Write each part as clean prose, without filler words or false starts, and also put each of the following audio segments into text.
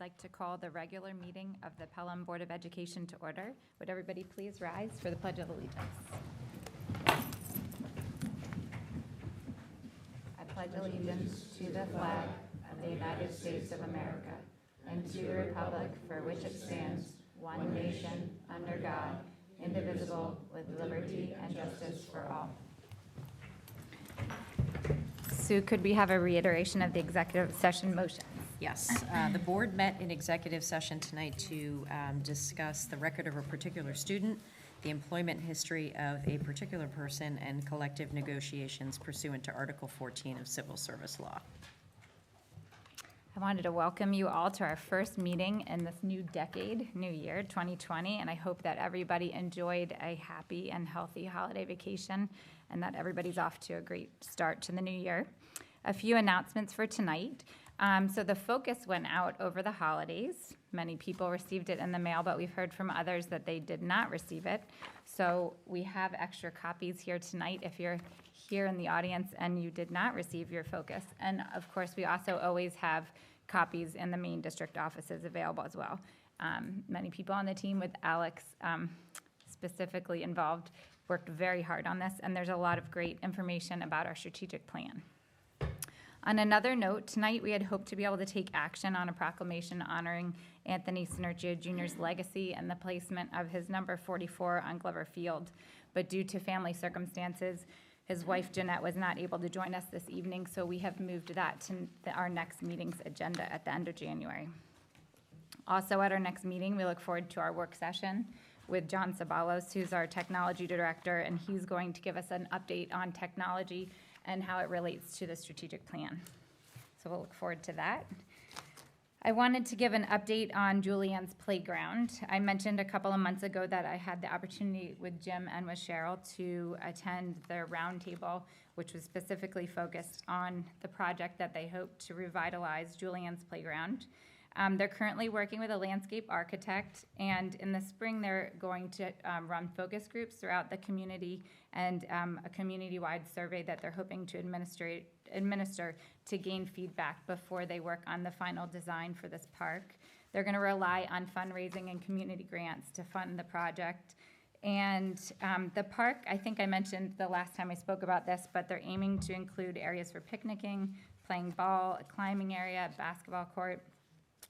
like to call the regular meeting of the Pelham Board of Education to order. Would everybody please rise for the Pledge of Allegiance? I pledge allegiance to the flag of the United States of America and to the republic for which it stands, one nation, under God, indivisible, with liberty and justice for all. Sue, could we have a reiteration of the executive session motion? Yes, the board met in executive session tonight to discuss the record of a particular student, the employment history of a particular person, and collective negotiations pursuant to Article 14 of Civil Service Law. I wanted to welcome you all to our first meeting in this new decade, new year, 2020, and I hope that everybody enjoyed a happy and healthy holiday vacation and that everybody's off to a great start to the new year. A few announcements for tonight. So the focus went out over the holidays. Many people received it in the mail, but we've heard from others that they did not receive it. So we have extra copies here tonight if you're here in the audience and you did not receive your focus. And of course, we also always have copies in the main district offices available as well. Many people on the team, with Alex specifically involved, worked very hard on this, and there's a lot of great information about our strategic plan. On another note, tonight we had hoped to be able to take action on a proclamation honoring Anthony Sinergia Jr.'s legacy and the placement of his number 44 on Glover Field. But due to family circumstances, his wife Jeanette was not able to join us this evening, so we have moved that to our next meeting's agenda at the end of January. Also at our next meeting, we look forward to our work session with John Sabalos, who's our technology director, and he's going to give us an update on technology and how it relates to the strategic plan. So we'll look forward to that. I wanted to give an update on Julianne's Playground. I mentioned a couple of months ago that I had the opportunity with Jim and with Cheryl to attend their roundtable, which was specifically focused on the project that they hope to revitalize Julianne's Playground. They're currently working with a landscape architect, and in the spring they're going to run focus groups throughout the community and a community-wide survey that they're hoping to administer to gain feedback before they work on the final design for this park. They're going to rely on fundraising and community grants to fund the project. And the park, I think I mentioned the last time I spoke about this, but they're aiming to include areas for picnicking, playing ball, a climbing area, a basketball court,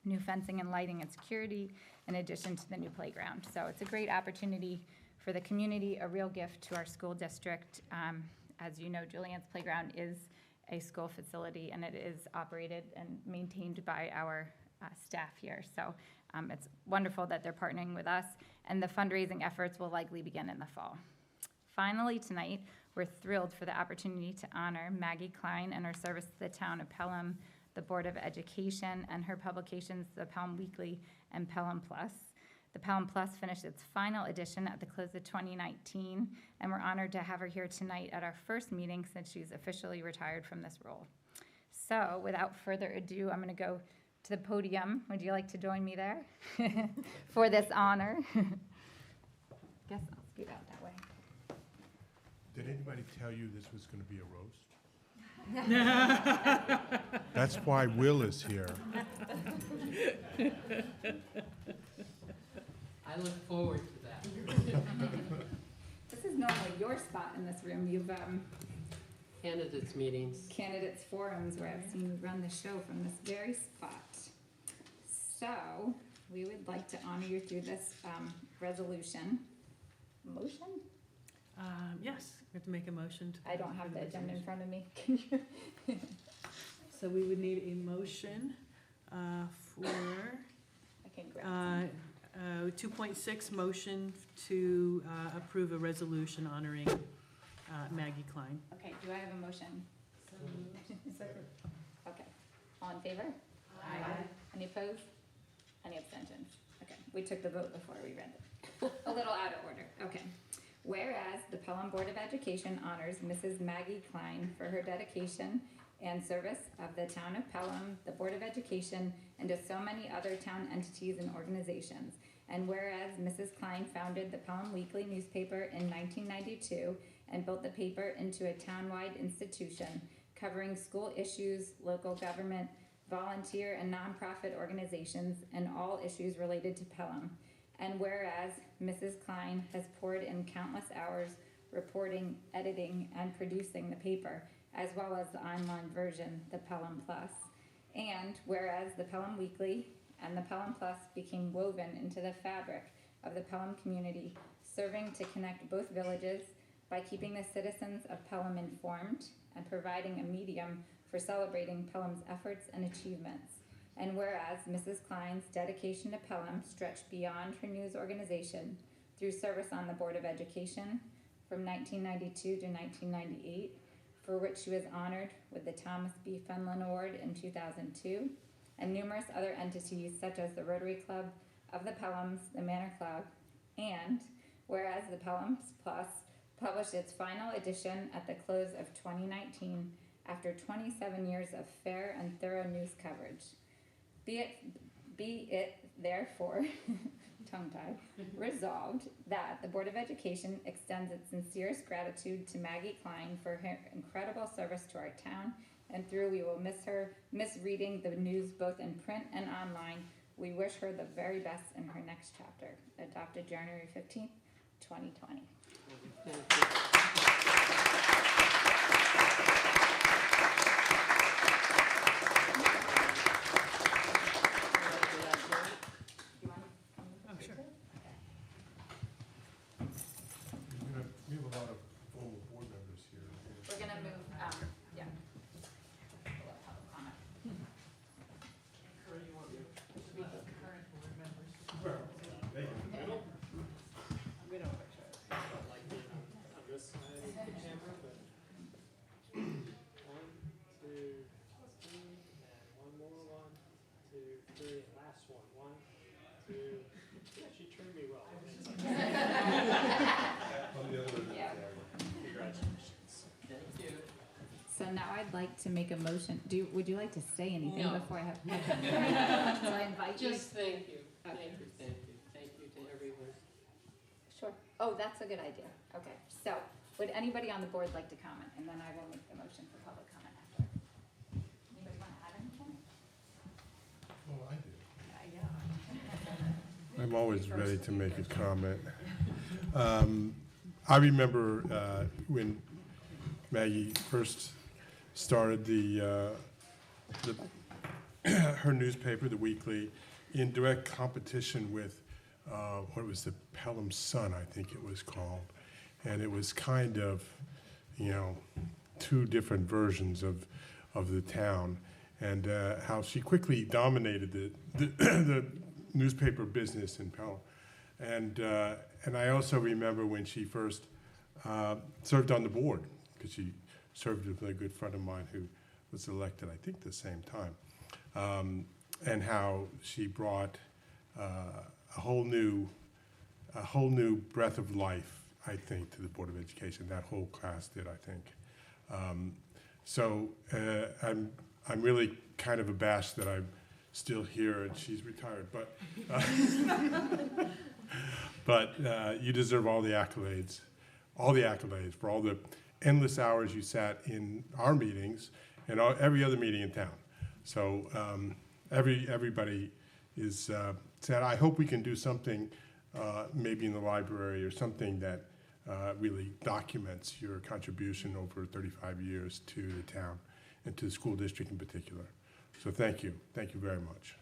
new fencing and lighting and security, in addition to the new playground. So it's a great opportunity for the community, a real gift to our school district. As you know, Julianne's Playground is a school facility, and it is operated and maintained by our staff here. So it's wonderful that they're partnering with us, and the fundraising efforts will likely begin in the fall. Finally, tonight, we're thrilled for the opportunity to honor Maggie Klein and her service to the town of Pelham, the Board of Education, and her publications, the Pelham Weekly and Pelham Plus. The Pelham Plus finished its final edition at the close of 2019, and we're honored to have her here tonight at our first meeting since she's officially retired from this role. So without further ado, I'm going to go to the podium. Would you like to join me there for this honor? Guess I'll scoot out that way. Did anybody tell you this was going to be a roast? That's why Will is here. I look forward to that. This is normally your spot in this room. You've Candidates meetings. candidates forums where I've seen you run the show from this very spot. So we would like to honor you through this resolution. Motion? Yes, we have to make a motion. I don't have the agenda in front of me. So we would need a motion for I can grab some. 2.6, motion to approve a resolution honoring Maggie Klein. Okay, do I have a motion? Okay, all in favor? Aye. Any opposed? Any abstentions? Okay, we took the vote before we read it. A little out of order, okay. Whereas the Pelham Board of Education honors Mrs. Maggie Klein for her dedication and service of the town of Pelham, the Board of Education, and to so many other town entities and organizations. And whereas Mrs. Klein founded the Pelham Weekly newspaper in 1992 and built the paper into a townwide institution covering school issues, local government, volunteer and nonprofit organizations, and all issues related to Pelham. And whereas Mrs. Klein has poured in countless hours reporting, editing, and producing the paper, as well as the online version, the Pelham Plus. And whereas the Pelham Weekly and the Pelham Plus became woven into the fabric of the Pelham community, serving to connect both villages by keeping the citizens of Pelham informed and providing a medium for celebrating Pelham's efforts and achievements. And whereas Mrs. Klein's dedication to Pelham stretched beyond her news organization through service on the Board of Education from 1992 to 1998, for which she was honored with the Thomas B. Fenlon Award in 2002, and numerous other entities such as the Rotary Club of the Pelhams, the Manor Club, and whereas the Pelhams Plus published its final edition at the close of 2019 after 27 years of fair and thorough news coverage. Be it therefore, tongue-tied, resolved that the Board of Education extends its sincerest gratitude to Maggie Klein for her incredible service to our town, and through we will miss reading the news both in print and online. We wish her the very best in her next chapter. Adopted January 15th, 2020. Oh, sure. We have a lot of former board members here. We're gonna move, yeah. A little public comment. We don't picture it. Like being on this side of the camera, but 1, 2, 3, and one more, 1, 2, 3, and last one, 1, 2. Yeah, she turned me well. Yeah. Congratulations. Thank you. So now I'd like to make a motion. Would you like to say anything No. before I have? Okay. So I invite you. Just thank you. Okay. Thank you, thank you. Thank you to everyone. Sure. Oh, that's a good idea. Okay. So would anybody on the board like to comment? And then I will make the motion for public comment after. Anybody want to add anything? Oh, I do. Yeah. I'm always ready to make a comment. I remember when Maggie first started her newspaper, The Weekly, in direct competition with what was the Pelham Sun, I think it was called. And it was kind of, two different versions of the town, and how she quickly dominated the newspaper business in Pelham. And I also remember when she first served on the board, because she served with a good friend of mine who was elected, I think, the same time, and how she brought a whole new breath of life, I think, to the Board of Education. That whole class did, I think. So I'm really kind of abashed that I'm still here and she's retired, but you deserve all the accolades for all the endless hours you sat in our meetings and every other meeting in town. So everybody is sad. I hope we can do something maybe in the library or something that really documents your contribution over 35 years to the town and to the school district in particular. So thank you very much.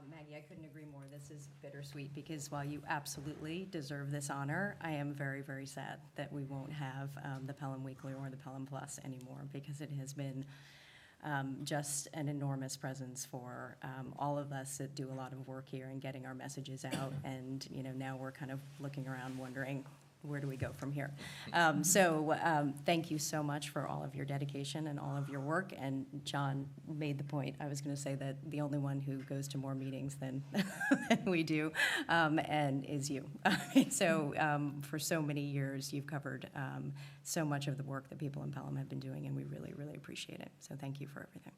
Maggie, I couldn't agree more. This is bittersweet because while you absolutely deserve this honor, I am very, very sad that we won't have the Pelham Weekly or the Pelham Plus anymore, because it has been just an enormous presence for all of us that do a lot of work here and getting our messages out. And, now we're kind of looking around wondering, where do we go from here? So thank you so much for all of your dedication and all of your work. And John made the point, I was going to say that the only one who goes to more meetings than we do and is you. So for so many years, you've covered so much of the work that people in Pelham have been doing, and we really, really appreciate it. So thank you for everything.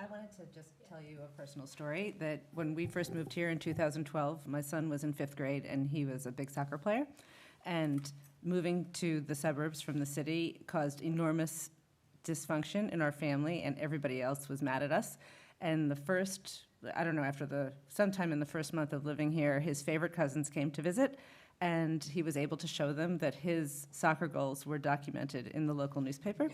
I wanted to just tell you a personal story, that when we first moved here in 2012, my son was in 5th grade and he was a big soccer player. And moving to the suburbs from the city caused enormous dysfunction in our family, and everybody else was mad at us. And the first, I don't know, sometime in the first month of living here, his favorite cousins came to visit, and he was able to show them that his soccer goals were documented in the local newspaper.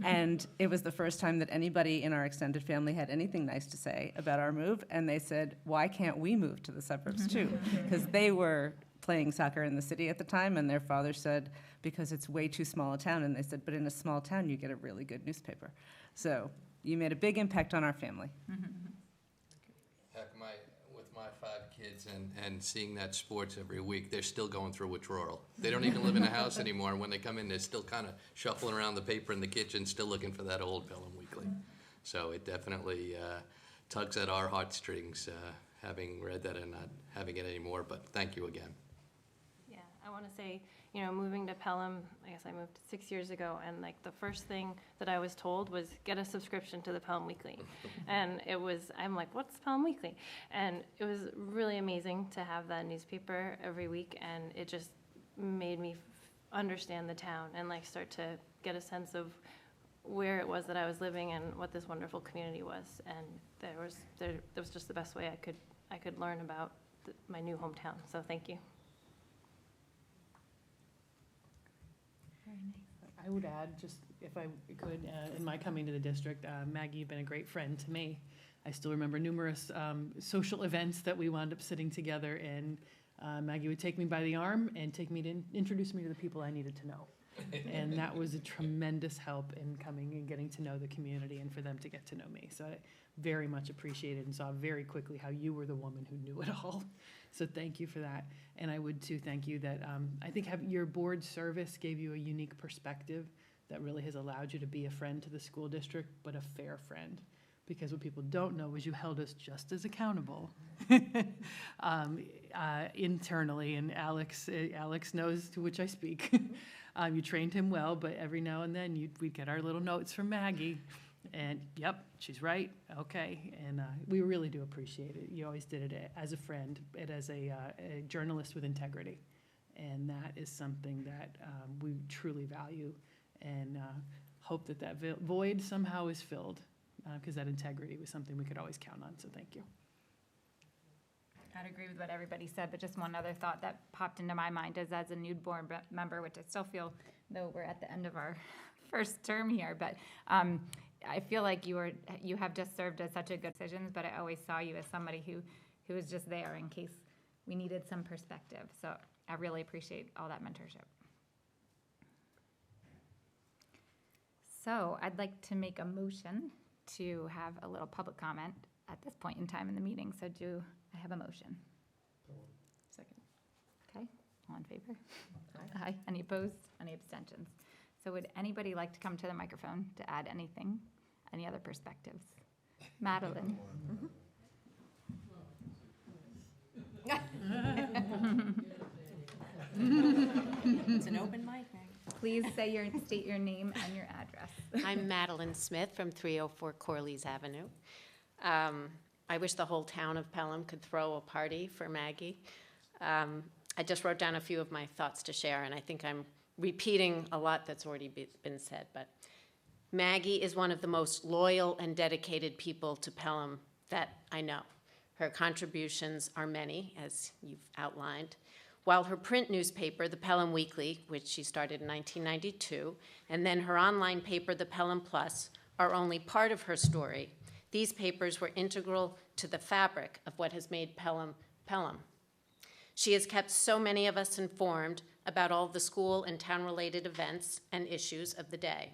And it was the first time that anybody in our extended family had anything nice to say about our move, and they said, why can't we move to the suburbs too? Because they were playing soccer in the city at the time, and their father said, because it's way too small a town, and they said, but in a small town, you get a really good newspaper. So you made a big impact on our family. Heck, with my 5 kids and seeing that sports every week, they're still going through withdrawal. They don't even live in a house anymore, and when they come in, they're still kind of shuffling around the paper in the kitchen, still looking for that old Pelham Weekly. So it definitely tugs at our heartstrings, having read that and not having it anymore, but thank you again. Yeah, I want to say, moving to Pelham, I guess I moved 6 years ago, and like the first thing that I was told was get a subscription to the Pelham Weekly. And I'm like, what's Pelham Weekly? And it was really amazing to have that newspaper every week, and it just made me understand the town and like start to get a sense of where it was that I was living and what this wonderful community was. And that was just the best way I could learn about my new hometown. So thank you. I would add, just if I could, in my coming to the district, Maggie, you've been a great friend to me. I still remember numerous social events that we wound up sitting together, and Maggie would take me by the arm and take me to introduce me to the people I needed to know. And that was a tremendous help in coming and getting to know the community and for them to get to know me. So I very much appreciated and saw very quickly how you were the woman who knew it all. So thank you for that. And I would too thank you that I think your board service gave you a unique perspective that really has allowed you to be a friend to the school district, but a fair friend. Because what people don't know is you held us just as accountable internally, and Alex knows to which I speak. You trained him well, but every now and then we'd get our little notes from Maggie, and yep, she's right, okay, and we really do appreciate it. You always did it as a friend, and as a journalist with integrity, and that is something that we truly value, and hope that void somehow is filled. Because that integrity was something we could always count on, so thank you. I'd agree with what everybody said, but just one other thought that popped into my mind is as a new board member, which I still feel, though we're at the end of our first term here, but I feel like you have just served as such a good decisions, but I always saw you as somebody who was just there in case we needed some perspective. So I really appreciate all that mentorship. So I'd like to make a motion to have a little public comment at this point in time in the meeting. So do I have a motion? Second. Okay, all in favor? Aye. Any opposed? Any abstentions? So would anybody like to come to the microphone to add anything? Any other perspectives? Madeline? It's an open mic, Maggie. Please state your name and your address. I'm Madeline Smith from 304 Corley's Avenue. I wish the whole town of Pelham could throw a party for Maggie. I just wrote down a few of my thoughts to share, and I think I'm repeating a lot that's already been said, but Maggie is one of the most loyal and dedicated people to Pelham that I know. Her contributions are many, as you've outlined. While her print newspaper, the Pelham Weekly, which she started in 1992, and then her online paper, the Pelham Plus, are only part of her story, these papers were integral to the fabric of what has made Pelham, Pelham. She has kept so many of us informed about all the school and town-related events and issues of the day.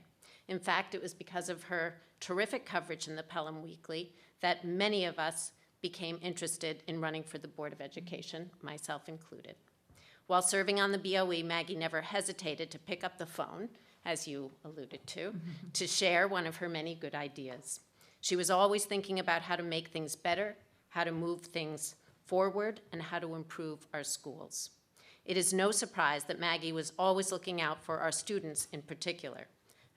In fact, it was because of her terrific coverage in the Pelham Weekly that many of us became interested in running for the Board of Education, myself included. While serving on the BOE, Maggie never hesitated to pick up the phone, as you alluded to share one of her many good ideas. She was always thinking about how to make things better, how to move things forward, and how to improve our schools. It is no surprise that Maggie was always looking out for our students in particular.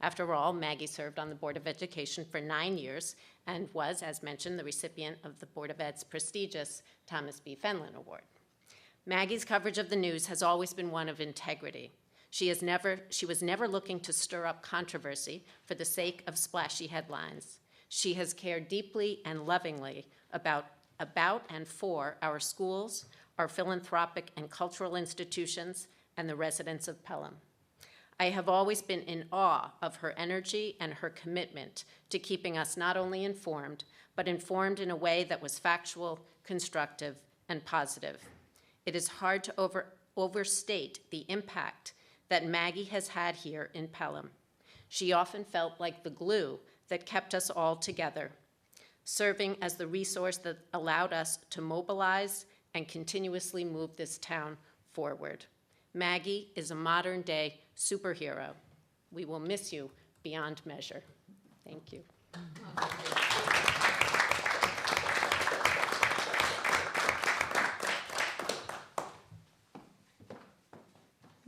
After all, Maggie served on the Board of Education for 9 years and was, as mentioned, the recipient of the Board of Ed's prestigious Thomas B. Fenlon Award. Maggie's coverage of the news has always been one of integrity. She was never looking to stir up controversy for the sake of splashy headlines. She has cared deeply and lovingly about and for our schools, our philanthropic and cultural institutions, and the residents of Pelham. I have always been in awe of her energy and her commitment to keeping us not only informed, but informed in a way that was factual, constructive, and positive. It is hard to overstate the impact that Maggie has had here in Pelham. She often felt like the glue that kept us all together, serving as the resource that allowed us to mobilize and continuously move this town forward. Maggie is a modern-day superhero. We will miss you beyond measure. Thank you.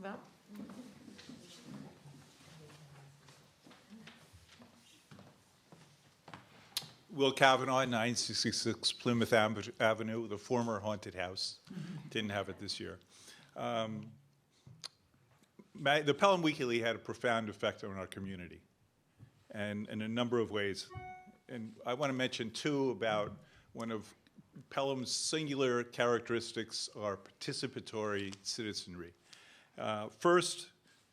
Well, Will Kavanaugh, 966 Plymouth Avenue, the former haunted house. Didn't have it this year. The Pelham Weekly had a profound effect on our community, and in a number of ways. And I want to mention, too, about one of Pelham's singular characteristics, our participatory citizenry. First,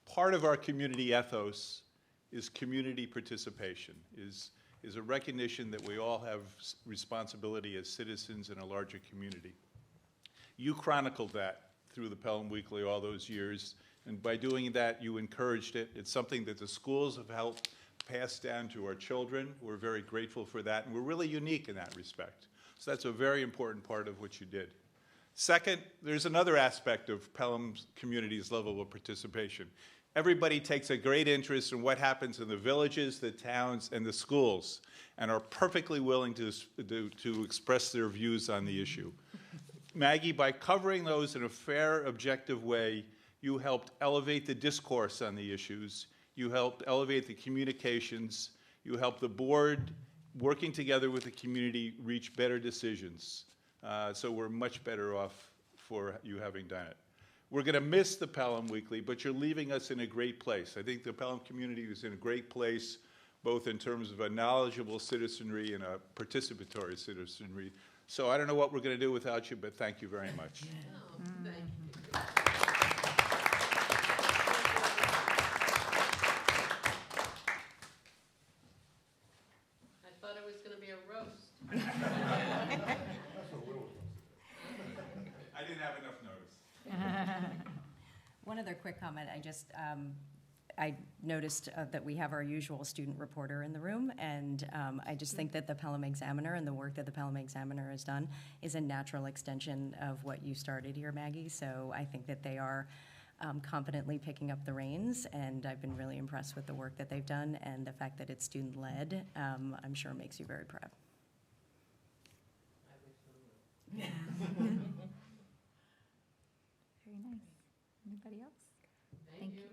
part of our community ethos is community participation, is a recognition that we all have responsibility as citizens in a larger community. You chronicled that through the Pelham Weekly all those years, and by doing that, you encouraged it. It's something that the schools have helped pass down to our children. We're very grateful for that, and we're really unique in that respect. So that's a very important part of what you did. Second, there's another aspect of Pelham's community's level of participation. Everybody takes a great interest in what happens in the villages, the towns, and the schools, and are perfectly willing to express their views on the issue. Maggie, by covering those in a fair, objective way, you helped elevate the discourse on the issues, you helped elevate the communications, you helped the board, working together with the community, reach better decisions. So we're much better off for you having done it. We're going to miss the Pelham Weekly, but you're leaving us in a great place. I think the Pelham community is in a great place, both in terms of a knowledgeable citizenry and a participatory citizenry. So I don't know what we're going to do without you, but thank you very much. I thought it was going to be a roast. I didn't have enough notice. One other quick comment. I noticed that we have our usual student reporter in the room, and I just think that the Pelham Examiner and the work that the Pelham Examiner has done is a natural extension of what you started here, Maggie. So I think that they are competently picking up the reins, and I've been really impressed with the work that they've done, and the fact that it's student-led, I'm sure makes you very proud. very nice. Anybody else? Thank you.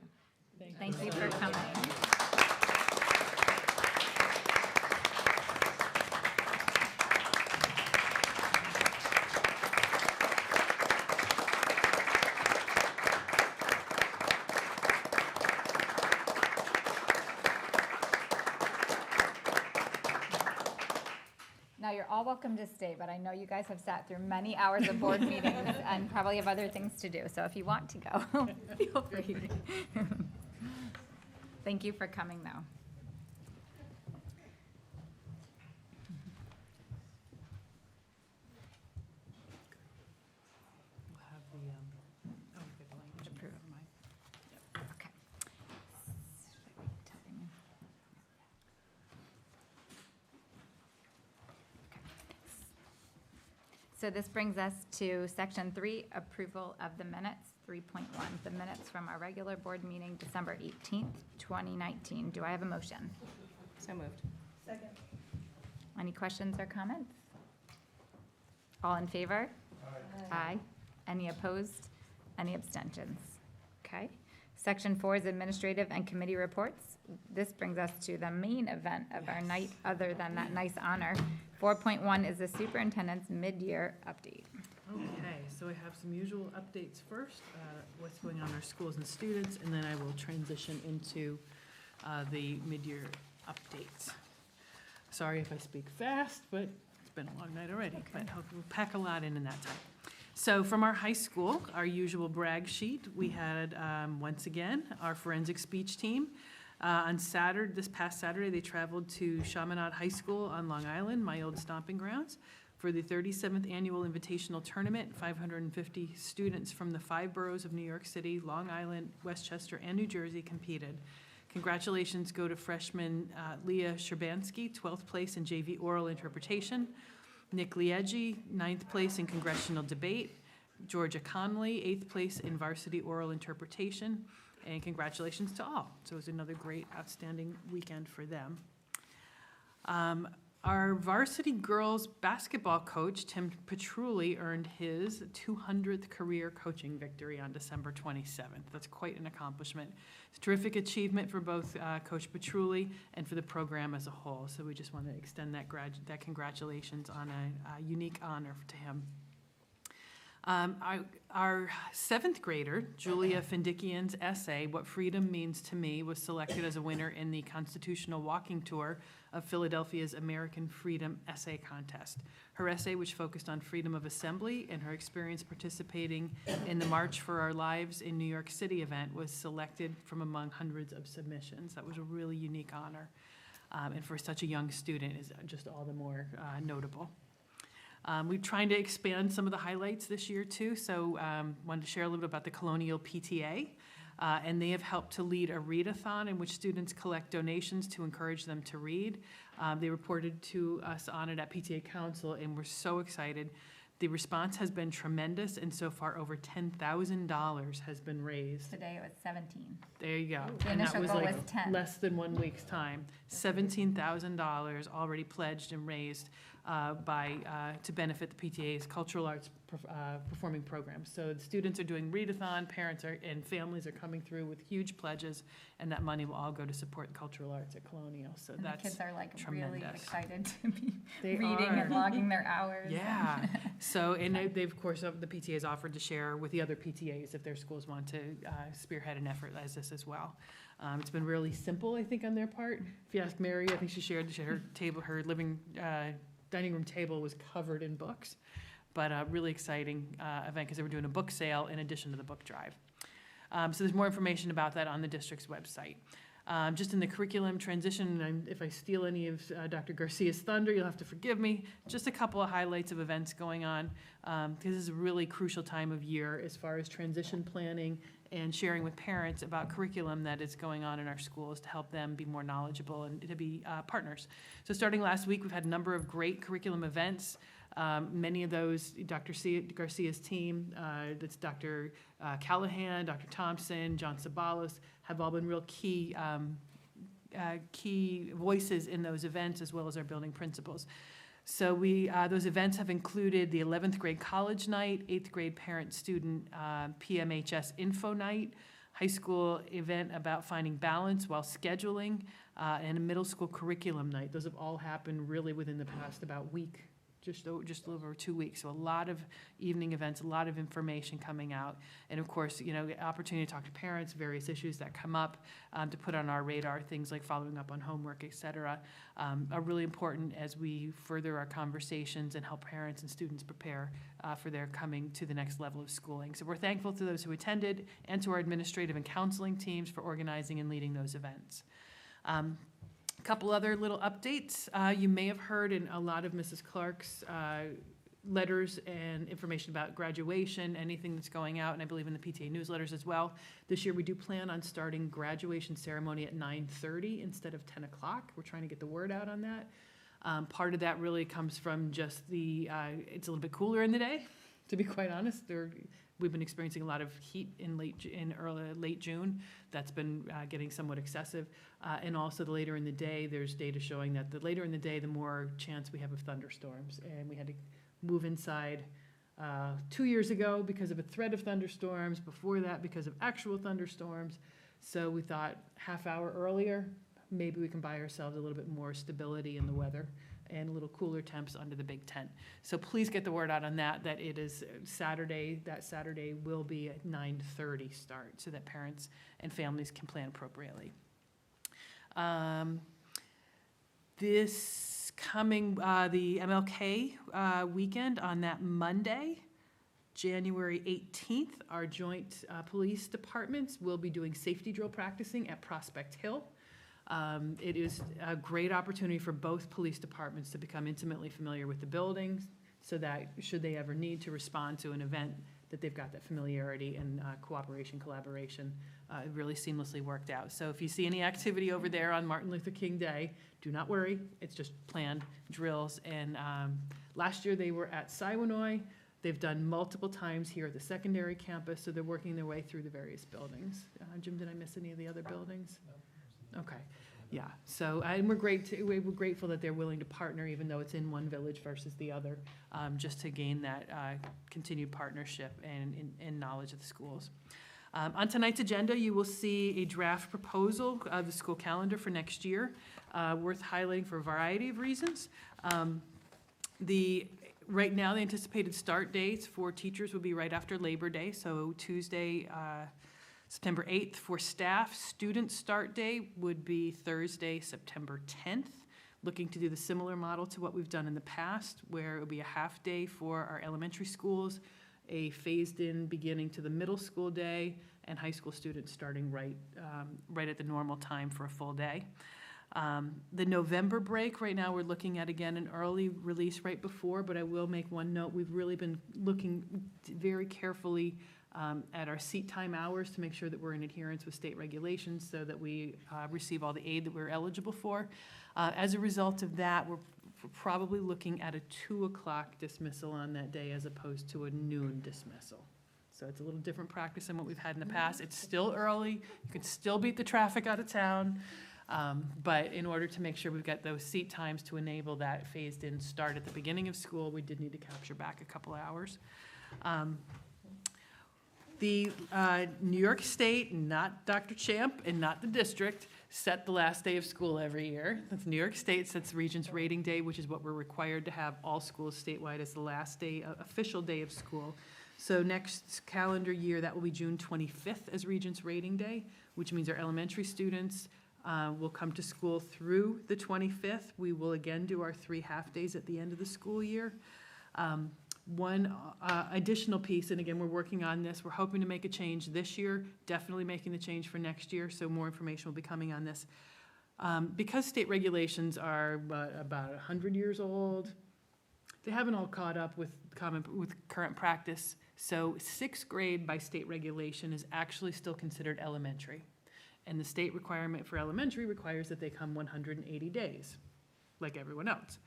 Thank you for coming. Now, you're all welcome to stay, but I know you guys have sat through many hours of board meetings and probably have other things to do. So if you want to go, feel free. Thank you for coming, though. We'll have the, get the language. Approve. Never mind. Okay. So this brings us to section 3, approval of the minutes, 3.1, the minutes from our regular board meeting, December 18th, 2019. Do I have a motion? So moved. Second. Any questions or comments? All in favor? Aye. Any opposed? Any abstentions? Okay. Section 4 is administrative and committee reports. This brings us to the main event of our night, other than that nice honor. 4.1 is the superintendent's mid-year update. Okay, so I have some usual updates first, what's going on in our schools and students, and then I will transition into the mid-year updates. Sorry if I speak fast, but it's been a long night already, but hope we'll pack a lot in that time. So from our high school, our usual brag sheet, we had, once again, our forensic speech team. On Saturday, this past Saturday, they traveled to Chaminade High School on Long Island, my old stomping grounds, for the 37th Annual Invitational Tournament. 550 students from the 5 boroughs of New York City, Long Island, Westchester, and New Jersey competed. Congratulations go to freshman Leah Sherbansky, 12th place in JV Oral Interpretation, Nick Lieggi, 9th place in Congressional Debate, Georgia Conley, 8th place in Varsity Oral Interpretation, and congratulations to all. So it was another great, outstanding weekend for them. Our varsity girls basketball coach, Tim Petrulli, earned his 200th career coaching victory on December 27th. That's quite an accomplishment. It's a terrific achievement for both Coach Petrulli and for the program as a whole. So we just want to extend that congratulations on a unique honor to him. Our 7th grader, Julia Findikian's essay, What Freedom Means to Me, was selected as a winner in the Constitutional Walking Tour of Philadelphia's American Freedom Essay Contest. Her essay, which focused on freedom of assembly and her experience participating in the March for Our Lives in New York City event, was selected from among hundreds of submissions. That was a really unique honor. And for such a young student is just all the more notable. We're trying to expand some of the highlights this year too, so wanted to share a little bit about the Colonial PTA, and they have helped to lead a readathon in which students collect donations to encourage them to read. They reported to us on it at PTA Council, and we're so excited. The response has been tremendous, and so far over $10,000 has been raised. Today it was 17. There you go. The And that initial was goal like was 10. less than 1 week's time. $17,000 already pledged and raised to benefit the PTA's cultural arts performing programs. So the students are doing readathon, parents and families are coming through with huge pledges, and that money will all go to support cultural arts at Colonial. So And that's the kids are like really tremendous. excited to be They reading are. and logging their hours. Yeah. So, and they've, of course, the PTA has offered to share with the other PTAs if their schools want to spearhead an effort as this as well. It's been really simple, I think, on their part. If you ask Mary, I think she shared her table, her dining room table was covered in books, but a really exciting event because they were doing a book sale in addition to the book drive. So there's more information about that on the district's website. Just in the curriculum transition, and if I steal any of Dr. Garcia's thunder, you'll have to forgive me. Just a couple of highlights of events going on. This is a really crucial time of year as far as transition planning and sharing with parents about curriculum that is going on in our schools to help them be more knowledgeable and to be partners. So starting last week, we've had a number of great curriculum events. Many of those, Dr. Garcia's team, that's Dr. Callahan, Dr. Thompson, John Sabalos, have all been real key voices in those events, as well as our building principals. So those events have included the 11th grade college night, 8th grade parent-student PMHS info night, high school event about finding balance while scheduling, and a middle school curriculum night. Those have all happened really within the past about week. Just over 2 weeks. So a lot of evening events, a lot of information coming out. And of course, the opportunity to talk to parents, various issues that come up, to put on our radar, things like following up on homework, et cetera, are really important as we further our conversations and help parents and students prepare for their coming to the next level of schooling. So we're thankful to those who attended and to our administrative and counseling teams for organizing and leading those events. Couple other little updates. You may have heard in a lot of Mrs. Clark's letters and information about graduation, anything that's going out, and I believe in the PTA newsletters as well. This year we do plan on starting graduation ceremony at 9:30 instead of 10 o'clock. We're trying to get the word out on that. Part of that really comes from just it's a little bit cooler in the day, to be quite honest. We've been experiencing a lot of heat in late June. That's been getting somewhat excessive. And also the later in the day, there's data showing that the later in the day, the more chance we have of thunderstorms. And we had to move inside 2 years ago because of a threat of thunderstorms, before that because of actual thunderstorms. So we thought half hour earlier, maybe we can buy ourselves a little bit more stability in the weather. and a little cooler temps under the big tent. So please get the word out on that, that it is Saturday. That Saturday will be at 9:30 start, so that parents and families can plan appropriately. This coming, the MLK weekend on that Monday, January 18th, our joint police departments will be doing safety drill practicing at Prospect Hill. It is a great opportunity for both police departments to become intimately familiar with the buildings, so that should they ever need to respond to an event, that they've got that familiarity and cooperation, collaboration. It really seamlessly worked out. So if you see any activity over there on Martin Luther King Day, do not worry. It's just planned drills. And last year they were at Siwanoy. They've done multiple times here at the secondary campus, so they're working their way through the various buildings. Jim, did I miss any of the other buildings? No. Okay, yeah. So, and we're grateful that they're willing to partner, even though it's in one village versus the other, just to gain that continued partnership and knowledge of the schools. On tonight's agenda, you will see a draft proposal of the school calendar for next year, worth highlighting for a variety of reasons. Right now, the anticipated start dates for teachers will be right after Labor Day, so Tuesday, September 8th for staff. Student start day would be Thursday, September 10th. Looking to do the similar model to what we've done in the past, where it will be a half day for our elementary schools, a phased-in beginning to the middle school day, and high school students starting right at the normal time for a full day. The November break, right now, we're looking at, again, an early release right before, but I will make one note. We've really been looking very carefully at our seat time hours to make sure that we're in adherence with state regulations so that we receive all the aid that we're eligible for. As a result of that, we're probably looking at a 2 o'clock dismissal on that day as opposed to a noon dismissal. So it's a little different practice than what we've had in the past. It's still early. You can still beat the traffic out of town. But in order to make sure we've got those seat times to enable that phased-in start at the beginning of school, we did need to capture back a couple of hours. The New York State, not Dr. Champ and not the district, set the last day of school every year. That's New York State sets Regents Rating Day, which is what we're required to have all schools statewide as the last day, official day of school. So next calendar year, that will be June 25th as Regents Rating Day, which means our elementary students will come to school through the 25th. We will again do our 3 half-days at the end of the school year. One additional piece, and again, we're working on this. We're hoping to make a change this year, definitely making the change for next year, so more information will be coming on this. Because state regulations are about 100 years old, they haven't all caught up with current practice. So 6th grade by state regulation is actually still considered elementary. And the state requirement for elementary requires that they come 180 days, like everyone else.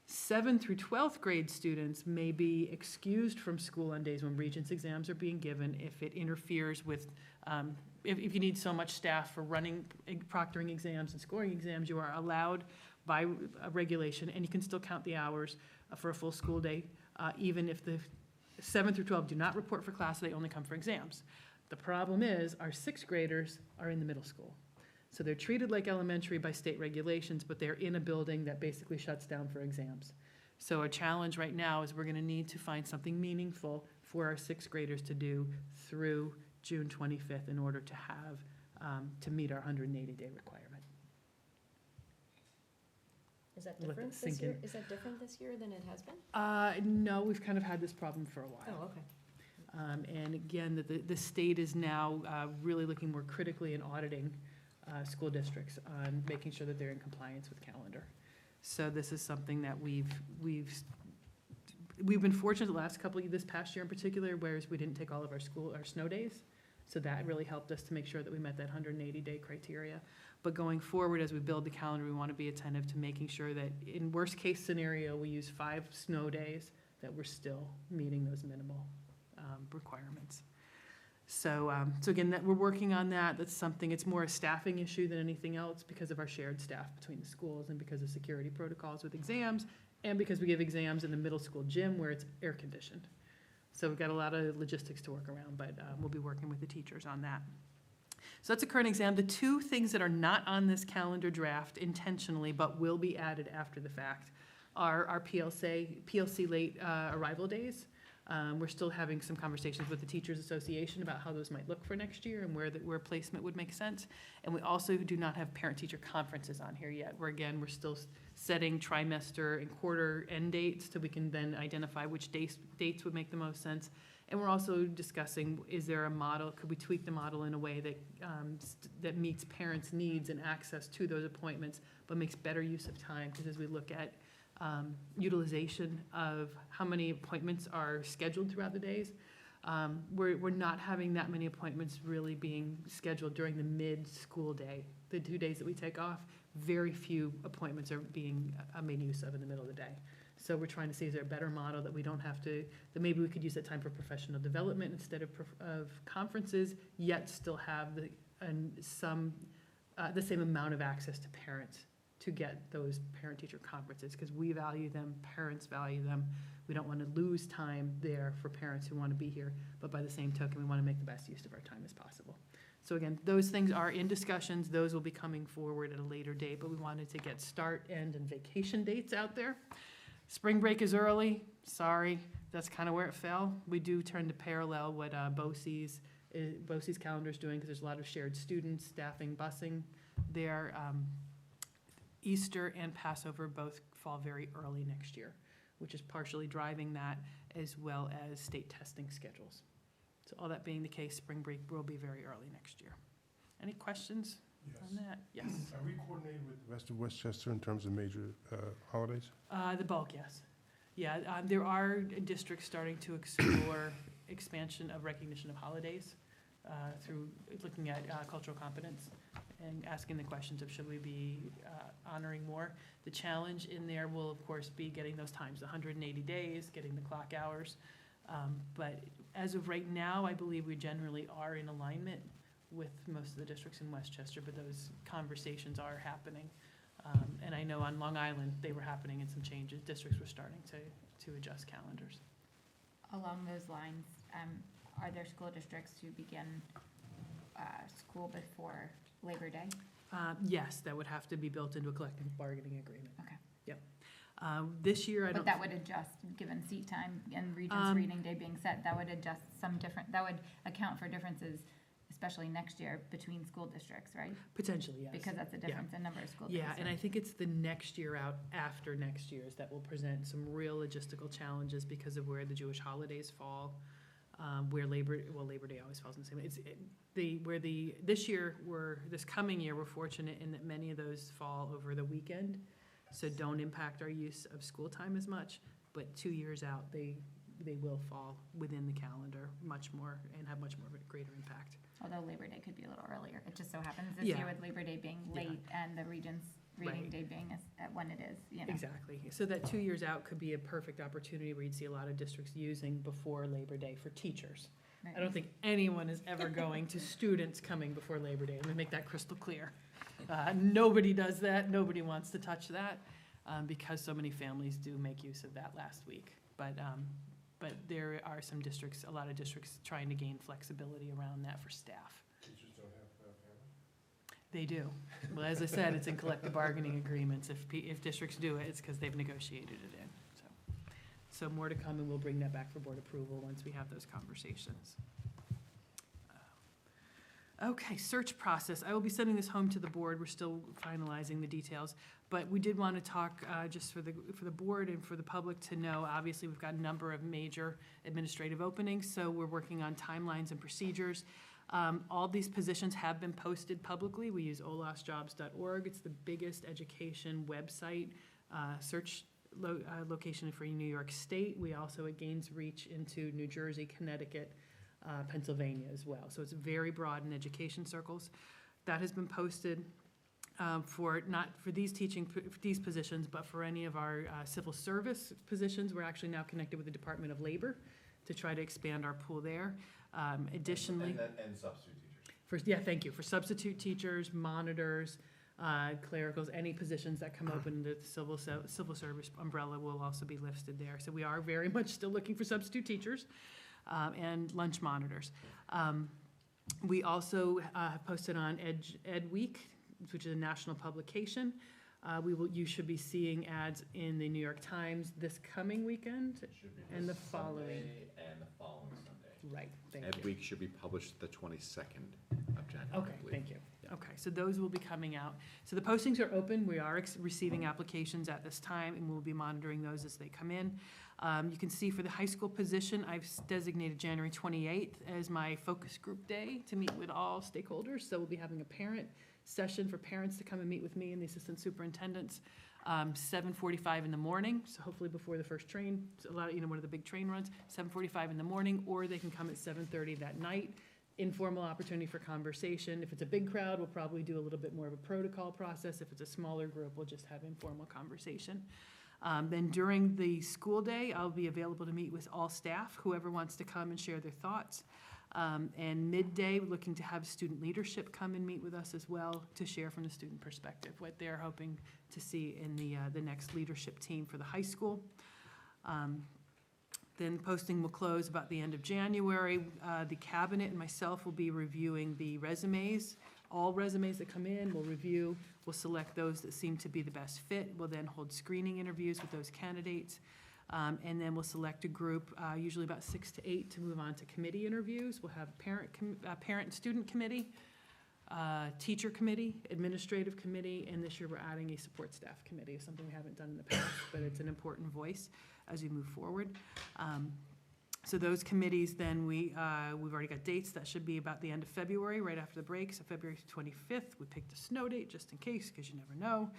7th through 12th grade students may be excused from school on days when Regents exams are being given if it interferes with, if you need so much staff for running, proctoring exams and scoring exams, you are allowed by regulation, and you can still count the hours for a full school day, even if the 7th through 12th do not report for class, they only come for exams. The problem is our 6th graders are in the middle school. So they're treated like elementary by state regulations, but they're in a building that basically shuts down for exams. So a challenge right now is we're going to need to find something meaningful for our 6th graders to do through June 25th in order to have, to meet our 180-day requirement. Is that Let different that this sink year? in. Is that different this year than it has been? No, we've kind of had this problem for a while. Oh, okay. And again, the state is now really looking more critically and auditing school districts on making sure that they're in compliance with calendar. So this is something that we've been fortunate the last couple of, this past year in particular, whereas we didn't take all of our snow days. So that really helped us to make sure that we met that 180-day criteria. But going forward, as we build the calendar, we want to be attentive to making sure that in worst case scenario, we use 5 snow days, that we're still meeting those minimal requirements. So again, that we're working on that. That's something, it's more a staffing issue than anything else because of our shared staff between the schools and because of security protocols with exams and because we give exams in the middle school gym where it's air conditioned. So we've got a lot of logistics to work around, but we'll be working with the teachers on that. So that's a current exam. The 2 things that are not on this calendar draft intentionally but will be added after the fact our PLC late arrival days. We're still having some conversations with the Teachers Association about how those might look for next year and where placement would make sense. And we also do not have parent-teacher conferences on here yet, we're still setting trimester and quarter end dates so we can then identify which dates would make the most sense. And we're also discussing, is there a model, could we tweak the model in a way that, that meets parents' needs and access to those appointments, but makes better use of time? Because as we look at utilization of how many appointments are scheduled throughout the days, we're not having that many appointments really being scheduled during the mid-school day. The 2 days that we take off, very few appointments are being made use of in the middle of the day. So we're trying to see, is there a better model that we don't have to, that maybe we could use that time for professional development instead of conferences, yet still have the same amount of access to parents to get those parent-teacher conferences, because we value them, parents value them. We don't want to lose time there for parents who want to be here, but by the same token, we want to make the best use of our time as possible. So again, those things are in discussions. Those will be coming forward at a later date, but we wanted to get start, end, and vacation dates out there. Spring break is early, sorry, that's kind of where it fell. We do turn to parallel what BOCES calendar is doing, because there's a lot of shared students, staffing, busing there. Easter and Passover both fall very early next year, which is partially driving that, as well as state testing schedules. So all that being the case, spring break will be very early next year. Any questions on that? Yes. Are we coordinated with the rest of Westchester in terms of major holidays? The bulk, yes. Yeah, there are districts starting to explore expansion of recognition of holidays through looking at cultural competence and asking the questions of should we be honoring more. The challenge in there will, of course, be getting those times, 180 days, getting the clock hours. But as of right now, I believe we generally are in alignment with most of the districts in Westchester, but those conversations are happening. And I know on Long Island, they were happening in some changes. Districts were starting to adjust calendars. Along those lines, are there school districts who begin school before Labor Day? Yes, that would have to be built into a collective bargaining agreement. Okay. Yep. This year, I don't. But that would adjust, given seat time and Regents reading day being set, that would adjust that would account for differences, especially next year, between school districts, right? Potentially, yes. Because that's a difference in number of school days. Yeah, and I think it's the next year out after next year's that will present some real logistical challenges because of where the Jewish holidays fall, where Labor Day always falls in the same. This coming year, we're fortunate in that many of those fall over the weekend, so don't impact our use of school time as much, but 2 years out, they will fall within the calendar much more and have much more of a greater impact. Although Labor Day could be a little earlier. It just so happens this Yeah. year with Labor Day being Yeah. late and the Regents reading Right. day being at when it is, you know. Exactly. So that 2 years out could be a perfect opportunity where you'd see a lot of districts using before Labor Day for teachers. Right. I don't think anyone is ever going to students coming before Labor Day. Let me make that crystal clear. Nobody does that. Nobody wants to touch that because so many families do make use of that last week. But there are some districts, a lot of districts trying to gain flexibility around that for staff. Teachers don't have family? They do. Well, as I said, it's in collective bargaining agreements. If districts do it, it's because they've negotiated it in. So more to come, and we'll bring that back for board approval once we have those conversations. Okay, search process. I will be sending this home to the board. We're still finalizing the details. But we did want to talk, just for the board and for the public to know, obviously, we've got a number of major administrative openings, so we're working on timelines and procedures. All these positions have been posted publicly. We use olosjobs.org. It's the biggest education website, search location for New York State. We also, it gains reach into New Jersey, Connecticut, Pennsylvania as well. So it's very broad in education circles. That has been posted for not for these these positions, but for any of our civil service positions. We're actually now connected with the Department of Labor to try to expand our pool there. Additionally, and substitute teachers. thank you. For substitute teachers, monitors, clericals, any positions that come open under the civil service umbrella will also be listed there. So we are very much still looking for substitute teachers and lunch monitors. We also have posted on Ed Week, which is a national publication. You should be seeing ads in the New York Times this coming weekend and the following. And the following Sunday. Right, thank Ed you. Week should be published the 22nd of January, I Okay, believe. thank you. Yeah. Okay, so those will be coming out. So the postings are open. We are receiving applications at this time, and we'll be monitoring those as they come in. You can see for the high school position, I've designated January 28th as my focus group day to meet with all stakeholders. So we'll be having a parent session for parents to come and meet with me and the assistant superintendents, 7:45 in the morning, so hopefully before the first train, a lot of, one of the big train runs, 7:45 in the morning, or they can come at 7:30 that night. Informal opportunity for conversation. If it's a big crowd, we'll probably do a little bit more of a protocol process. If it's a smaller group, we'll just have informal conversation. Then during the school day, I'll be available to meet with all staff, whoever wants to come and share their thoughts. And midday, we're looking to have student leadership come and meet with us as well to share from the student perspective what they're hoping to see in the next leadership team for the high school. Then posting will close about the end of January. The cabinet and myself will be reviewing the resumes. All resumes that come in, we'll review. We'll select those that seem to be the best fit. We'll then hold screening interviews with those candidates. And then we'll select a group, usually about 6 to 8, to move on to committee interviews. We'll have parent and student committee, teacher committee, administrative committee, and this year we're adding a support staff committee, something we haven't done in the past, but it's an important voice as we move forward. So those committees, then we've already got dates. That should be about the end of February, right after the break. So February 25th, we picked a snow date just in case, because you never know.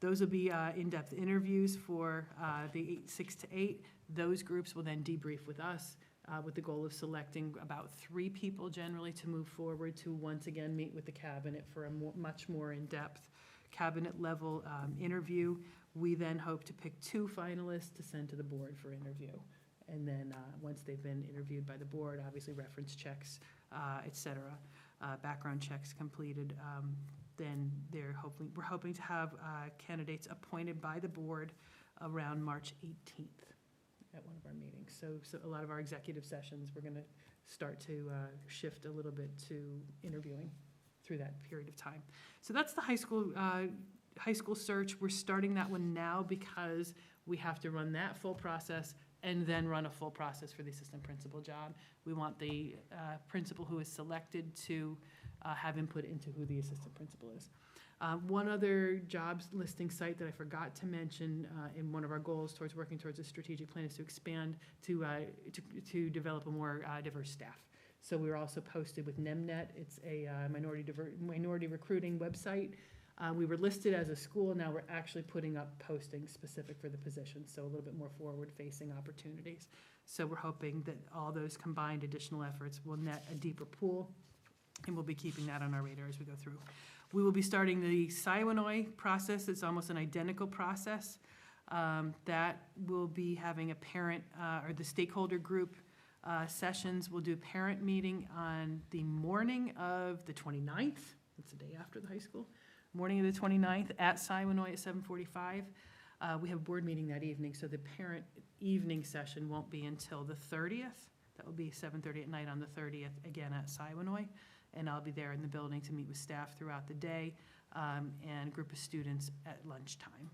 Those will be in-depth interviews for the 6 to 8. Those groups will then debrief with us with the goal of selecting about 3 people generally to move forward to once again meet with the cabinet for a much more in-depth cabinet level interview. We then hope to pick 2 finalists to send to the board for interview. And then once they've been interviewed by the board, obviously reference checks, et cetera, background checks completed, then we're hoping to have candidates appointed by the board around March 18th at one of our meetings. So a lot of our executive sessions, we're gonna start to shift a little bit to interviewing through that period of time. So that's the high school search. We're starting that one now because we have to run that full process and then run a full process for the assistant principal job. We want the principal who is selected to have input into who the assistant principal is. One other jobs listing site that I forgot to mention in one of our goals towards working towards a strategic plan is to expand to develop a more diverse staff. So we're also posted with NEMNet. It's a minority recruiting website. We were listed as a school. Now we're actually putting up postings specific for the position, so a little bit more forward-facing opportunities. So we're hoping that all those combined additional efforts will net a deeper pool, and we'll be keeping that on our radar as we go through. We will be starting the Siwanoy process. It's almost an identical process. That will be having a parent or the stakeholder group sessions. We'll do a parent meeting on the morning of the 29th. That's the day after the high school. Morning of the 29th at Siwanoy at 7:45. We have a board meeting that evening, so the parent evening session won't be until the 30th. That will be 7:30 at night on the 30th, again at Siwanoy. And I'll be there in the building to meet with staff throughout the day and a group of students at lunchtime.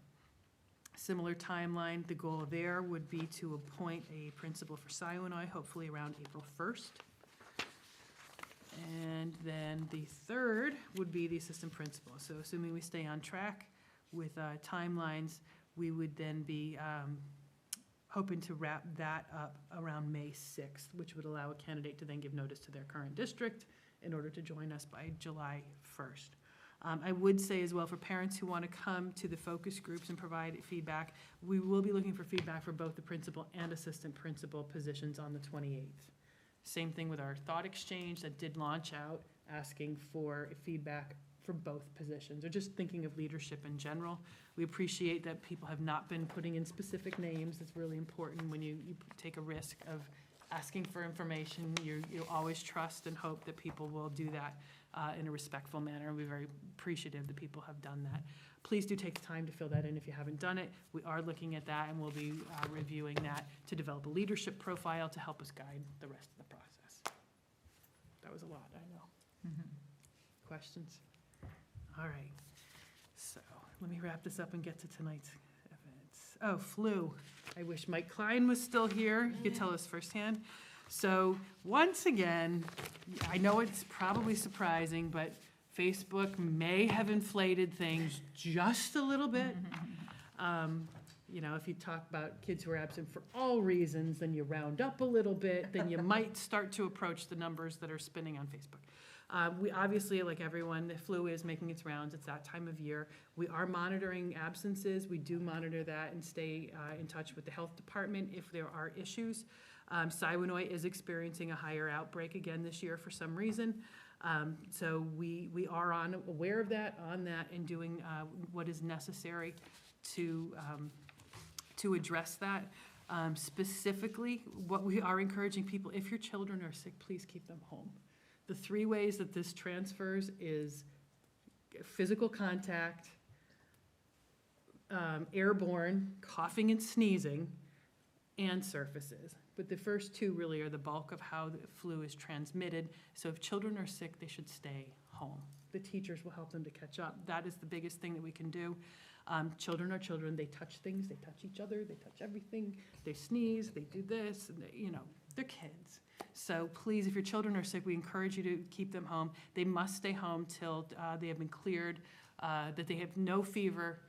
Similar timeline, the goal there would be to appoint a principal for Siwanoy, hopefully around April 1st. And then the third would be the assistant principal. So assuming we stay on track with timelines, we would then be hoping to wrap that up around May 6th, which would allow a candidate to then give notice to their current district in order to join us by July 1st. I would say as well, for parents who want to come to the focus groups and provide feedback, we will be looking for feedback for both the principal and assistant principal positions on the 28th. Same thing with our thought exchange that did launch out, asking for feedback for both positions, or just thinking of leadership in general. We appreciate that people have not been putting in specific names. It's really important when you take a risk of asking for information. You always trust and hope that people will do that in a respectful manner. We're very appreciative that people have done that. Please do take the time to fill that in if you haven't done it. We are looking at that, and we'll be reviewing that to develop a leadership profile to help us guide the rest of the process. That was a lot, I know. Questions? All right. So let me wrap this up and get to tonight's events. Oh, flu. I wish Mike Klein was still here. He could tell us firsthand. So once again, I know it's probably surprising, but Facebook may have inflated things just a little bit. You know, if you talk about kids who are absent for all reasons, then you round up a little bit, then you might start to approach the numbers that are spinning on Facebook. We obviously, like everyone, the flu is making its rounds. It's that time of year. We are monitoring absences. We do monitor that and stay in touch with the health department if there are issues. Siwanoy is experiencing a higher outbreak again this year for some reason. So we are aware of that, and doing what is necessary to address that. Specifically, what we are encouraging people, if your children are sick, please keep them home. The 3 ways that this transfers is physical contact, airborne, coughing and sneezing, and surfaces. But the first 2 really are the bulk of how the flu is transmitted. So if children are sick, they should stay home. The teachers will help them to catch up. That is the biggest thing that we can do. Children are children. They touch things. They touch each other. They touch everything. They sneeze. They do this. And they're kids. So please, if your children are sick, we encourage you to keep them home. They must stay home till they have been cleared, that they have no fever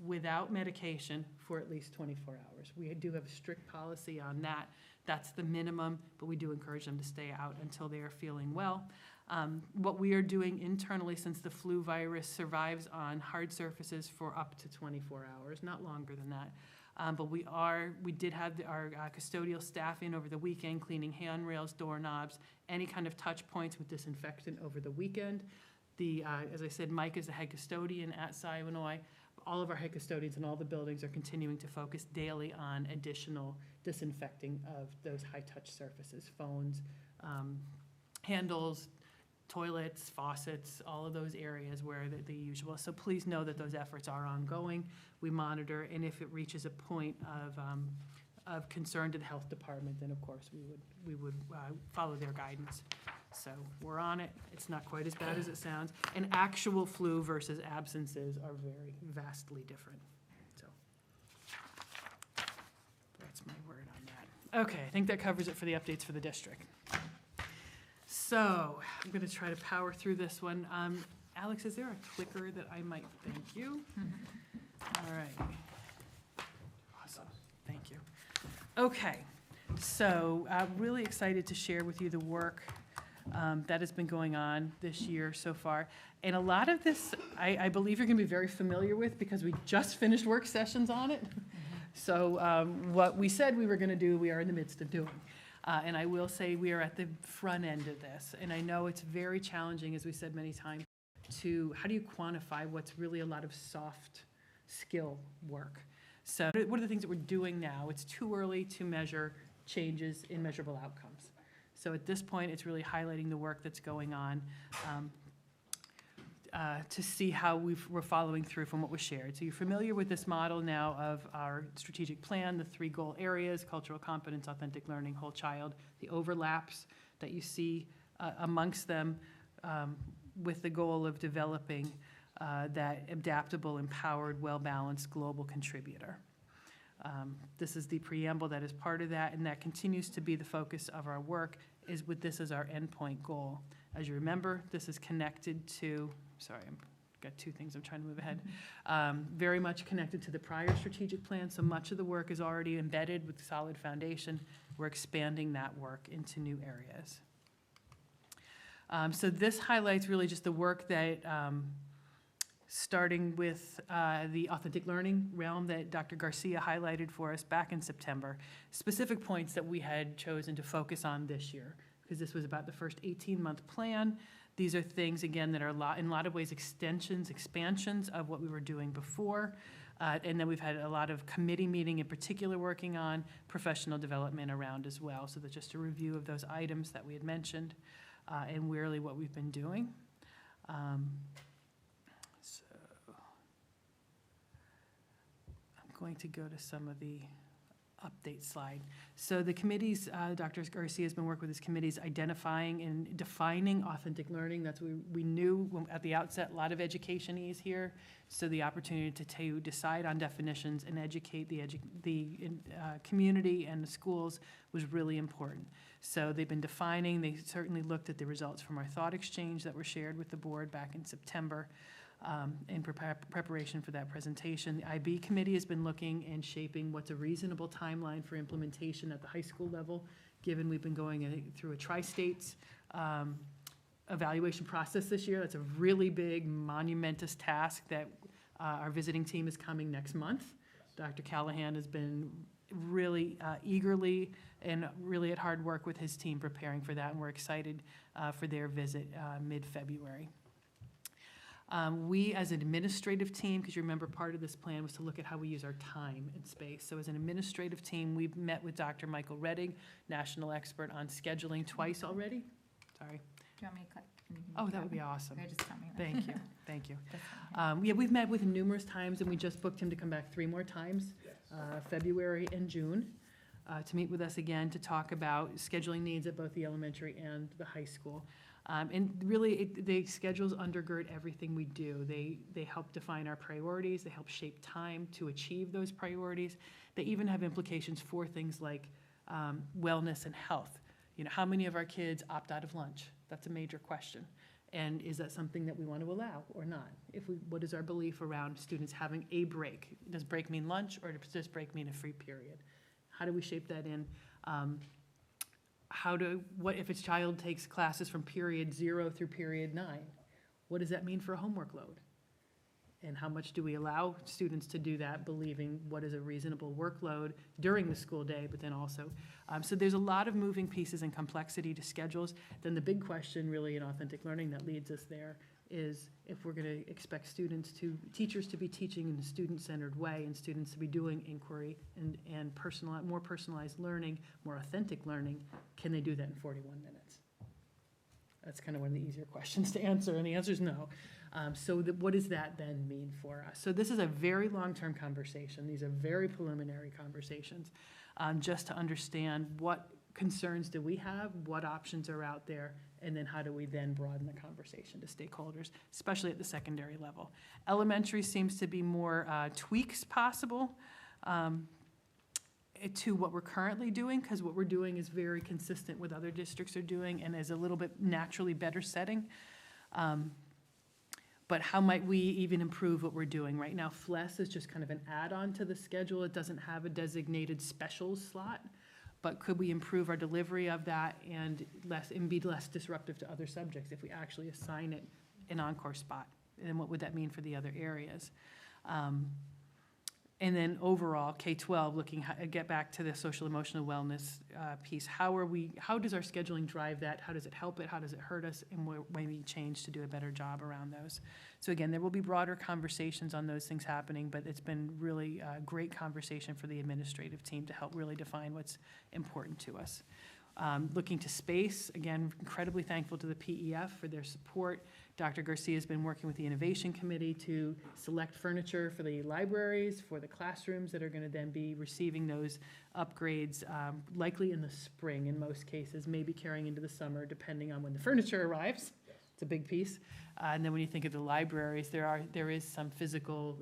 without medication for at least 24 hours. We do have a strict policy on that. That's the minimum, but we do encourage them to stay out until they are feeling well. What we are doing internally, since the flu virus survives on hard surfaces for up to 24 hours, not longer than that. But we did have our custodial staff in over the weekend, cleaning handrails, doorknobs, any kind of touch points with disinfectant over the weekend. As I said, Mike is the head custodian at Siwanoy. All of our head custodians in all the buildings are continuing to focus daily on additional disinfecting of those high-touch surfaces, phones, handles, toilets, faucets, all of those areas where the usual. So please know that those efforts are ongoing. We monitor, and if it reaches a point of concern to the health department, then of course we would follow their guidance. So we're on it. It's not quite as bad as it sounds. And actual flu versus absences are very vastly different. So that's my word on that. Okay, I think that covers it for the updates for the district. So I'm going to try to power through this one. Alex, is there a clicker that I might? Thank you. All right. Awesome. Thank you. Okay. So I'm really excited to share with you the work that has been going on this year so far. And a lot of this, I believe you're going to be very familiar with because we just finished work sessions on it. So what we said we were going to do, we are in the midst of doing. And I will say we are at the front end of this. And I know it's very challenging, as we said many times, how do you quantify what's really a lot of soft skill work? So what are the things that we're doing now? It's too early to measure changes in measurable outcomes. So at this point, it's really highlighting the work that's going on to see how we're following through from what was shared. So you're familiar with this model now of our strategic plan, the 3 goal areas: cultural competence, authentic learning, whole child, the overlaps that you see amongst them with the goal of developing that adaptable, empowered, well-balanced global contributor. This is the preamble that is part of that, and that continues to be the focus of our work, is with this as our endpoint goal. As you remember, this is connected to, I've got 2 things I'm trying to move ahead, very much connected to the prior strategic plan, so much of the work is already embedded with solid foundation. We're expanding that work into new areas. So this highlights really just the work that starting with the authentic learning realm that Dr. Garcia highlighted for us back in September, specific points that we had chosen to focus on this year, because this was about the first 18-month plan. These are things, again, that are in a lot of ways expansions of what we were doing before. And then we've had a lot of committee meeting in particular working on professional development around as well. So that's just a review of those items that we had mentioned and really what we've been doing. So I'm going to go to some of the update slide. So the committees, Dr. Garcia has been working with his committees identifying and defining authentic learning. That's what we knew at the outset, a lot of education is here. So the opportunity to decide on definitions and educate the community and the schools was really important. So they've been defining, they certainly looked at the results from our thought exchange that were shared with the board back in September. In preparation for that presentation. The IB committee has been looking and shaping what's a reasonable timeline for implementation at the high school level, given we've been going through a tri-states evaluation process this year. That's a really big, monumentous task that our visiting team is coming next month. Dr. Callahan has been really eagerly and really at hard work with his team preparing for that, and we're excited for their visit mid-February. We, as an administrative team, because you remember part of this plan was to look at how we use our time and space. So as an administrative team, we've met with Dr. Michael Redding, national expert on scheduling, twice already. Sorry. Do you want me to click? Oh, that would be awesome. Okay, just tell me. Thank you, thank you. That's fine. Yeah, we've met with him numerous times, and we just booked him to come back 3 more times, February and June, to meet with us again to talk about scheduling needs at both the elementary and the high school. And really, the schedules undergird everything we do. They help define our priorities. They help shape time to achieve those priorities. They even have implications for things like wellness and health. You know, how many of our kids opt out of lunch? That's a major question. And is that something that we want to allow or not? What is our belief around students having a break? Does break mean lunch, or does break mean a free period? How do we shape that in? What if a child takes classes from period 0 through period 9? What does that mean for a homework load? And how much do we allow students to do that, believing what is a reasonable workload during the school day, but then also, so there's a lot of moving pieces and complexity to schedules. Then the big question really in authentic learning that leads us there is if we're gonna expect teachers to be teaching in a student-centered way and students to be doing inquiry and more personalized learning, more authentic learning, can they do that in 41 minutes? That's kind of one of the easier questions to answer, and the answer is no. What does that then mean for us? So this is a very long-term conversation. These are very preliminary conversations, just to understand what concerns do we have, what options are out there, and then how do we then broaden the conversation to stakeholders, especially at the secondary level. Elementary seems to be more tweaks possible to what we're currently doing, because what we're doing is very consistent with other districts are doing and is a little bit naturally better setting. But how might we even improve what we're doing? Right now, FLES is just kind of an add-on to the schedule. It doesn't have a designated specials slot. But could we improve our delivery of that and be less disruptive to other subjects if we actually assign it an encore spot? And what would that mean for the other areas? And then overall, K-12, get back to the social emotional wellness piece. How does our scheduling drive that? How does it help it? How does it hurt us? And what may we change to do a better job around those? So again, there will be broader conversations on those things happening, but it's been really a great conversation for the administrative team to help really define what's important to us. Looking to space, again, incredibly thankful to the PEF for their support. Dr. Garcia has been working with the Innovation Committee to select furniture for the libraries, for the classrooms that are going to then be receiving those upgrades, likely in the spring in most cases, maybe carrying into the summer, depending on when the furniture arrives. It's a big piece. And then when you think of the libraries, there is some physical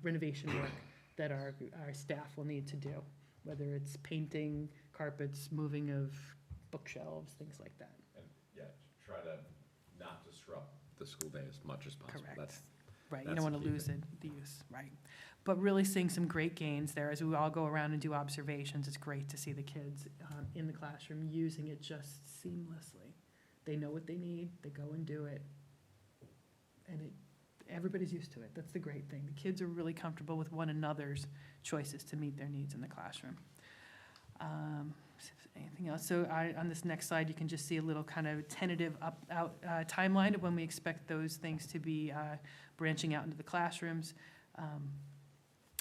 renovation work that our staff will need to do, whether it's painting, carpets, moving of bookshelves, things like that. And, yeah, try to not disrupt the school day as much as possible. Correct. Right, you that's don't want the to key lose thing. the use, right. But really seeing some great gains there as we all go around and do observations. It's great to see the kids in the classroom using it just seamlessly. They know what they need, they go and do it, and everybody's used to it. That's the great thing. The kids are really comfortable with one another's choices to meet their needs in the classroom. Anything else? So on this next slide, you can just see a little kind of tentative timeline of when we expect those things to be branching out into the classrooms.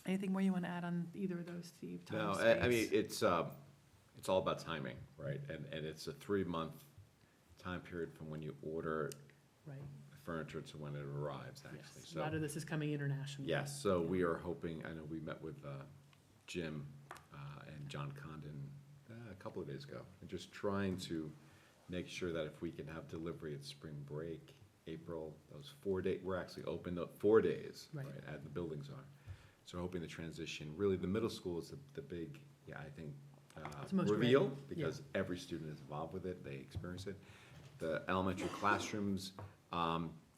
Anything more you want to add on either of those, Steve? Time, No, I mean, space? it's all about timing, right? And it's a 3-month time period from when you order Right. the furniture to when it arrives, actually. Yes. A So, lot of this is coming internationally. yes, so we are hoping, I know we met with Jim and John Condon a couple of days ago, and just trying to make sure that if we can have delivery at spring break, April, those 4 days, we're actually open 4 days, Right. right, as the buildings are. So hoping the transition, really, the middle school is the big, I think, It's most reveal, ready, yeah. because every student is involved with it, they experience it. The elementary classrooms,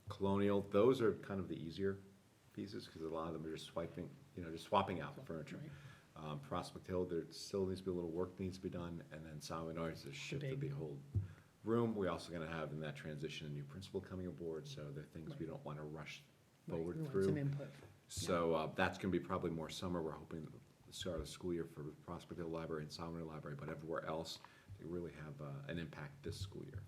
Colonial, those are kind of the easier pieces, because a lot of them are just swiping, just swapping out the furniture. Right. Prospect Hill, there still needs to be a little work needs to be done, and then Solomon Arts has shifted the big. whole room. We're also gonna have in that transition a new principal coming aboard, so there are things we don't wanna rush Right, forward we want through. some input. So that's gonna be probably more summer. We're hoping the start of the school year for Prospect Hill Library and Solomon Library, but everywhere else, they really have an impact this school year.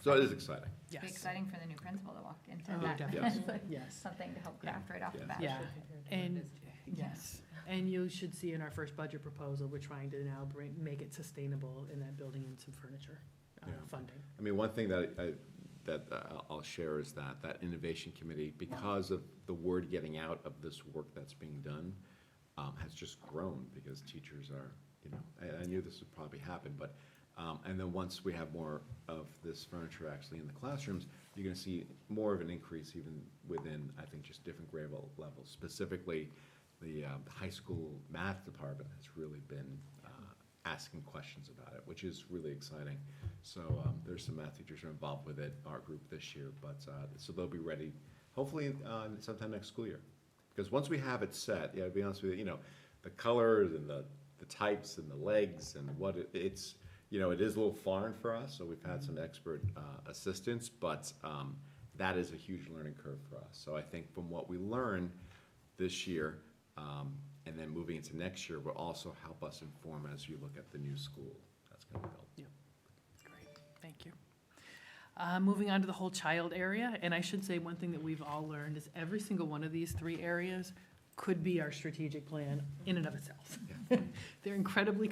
So it is exciting. It'll be Yes. exciting for the new principal to walk into Oh, that. definitely. It's like Yes. something to help Yeah. craft right off the Yeah. bat. Yeah, and, yes, and you should see in our first budget proposal, we're trying to now make it sustainable in that building and some furniture Yeah. funding. I mean, one thing that I'll share is that innovation committee, because of the word getting out of this work that's being done, has just grown, because teachers are, I knew this would probably happen, but, and then once we have more of this furniture actually in the classrooms, you're gonna see more of an increase even within, I think, just different grade levels. Specifically, the high school math department has really been asking questions about it, which is really exciting. So there's some math teachers who are involved with it, our group this year, but so they'll be ready hopefully sometime next school year. Because once we have it set, to be honest with you, the colors and the types and the legs and what it's, it is a little foreign for us, so we've had some expert assistance, but that is a huge learning curve for us. So I think from what we learn this year, and then moving into next year will also help us inform as you look at the new school that's going to be built. Great, thank you. Moving on to the whole child area, and I should say one thing that we've all learned is every single one of these 3 areas could be our strategic plan in and of itself. They're incredibly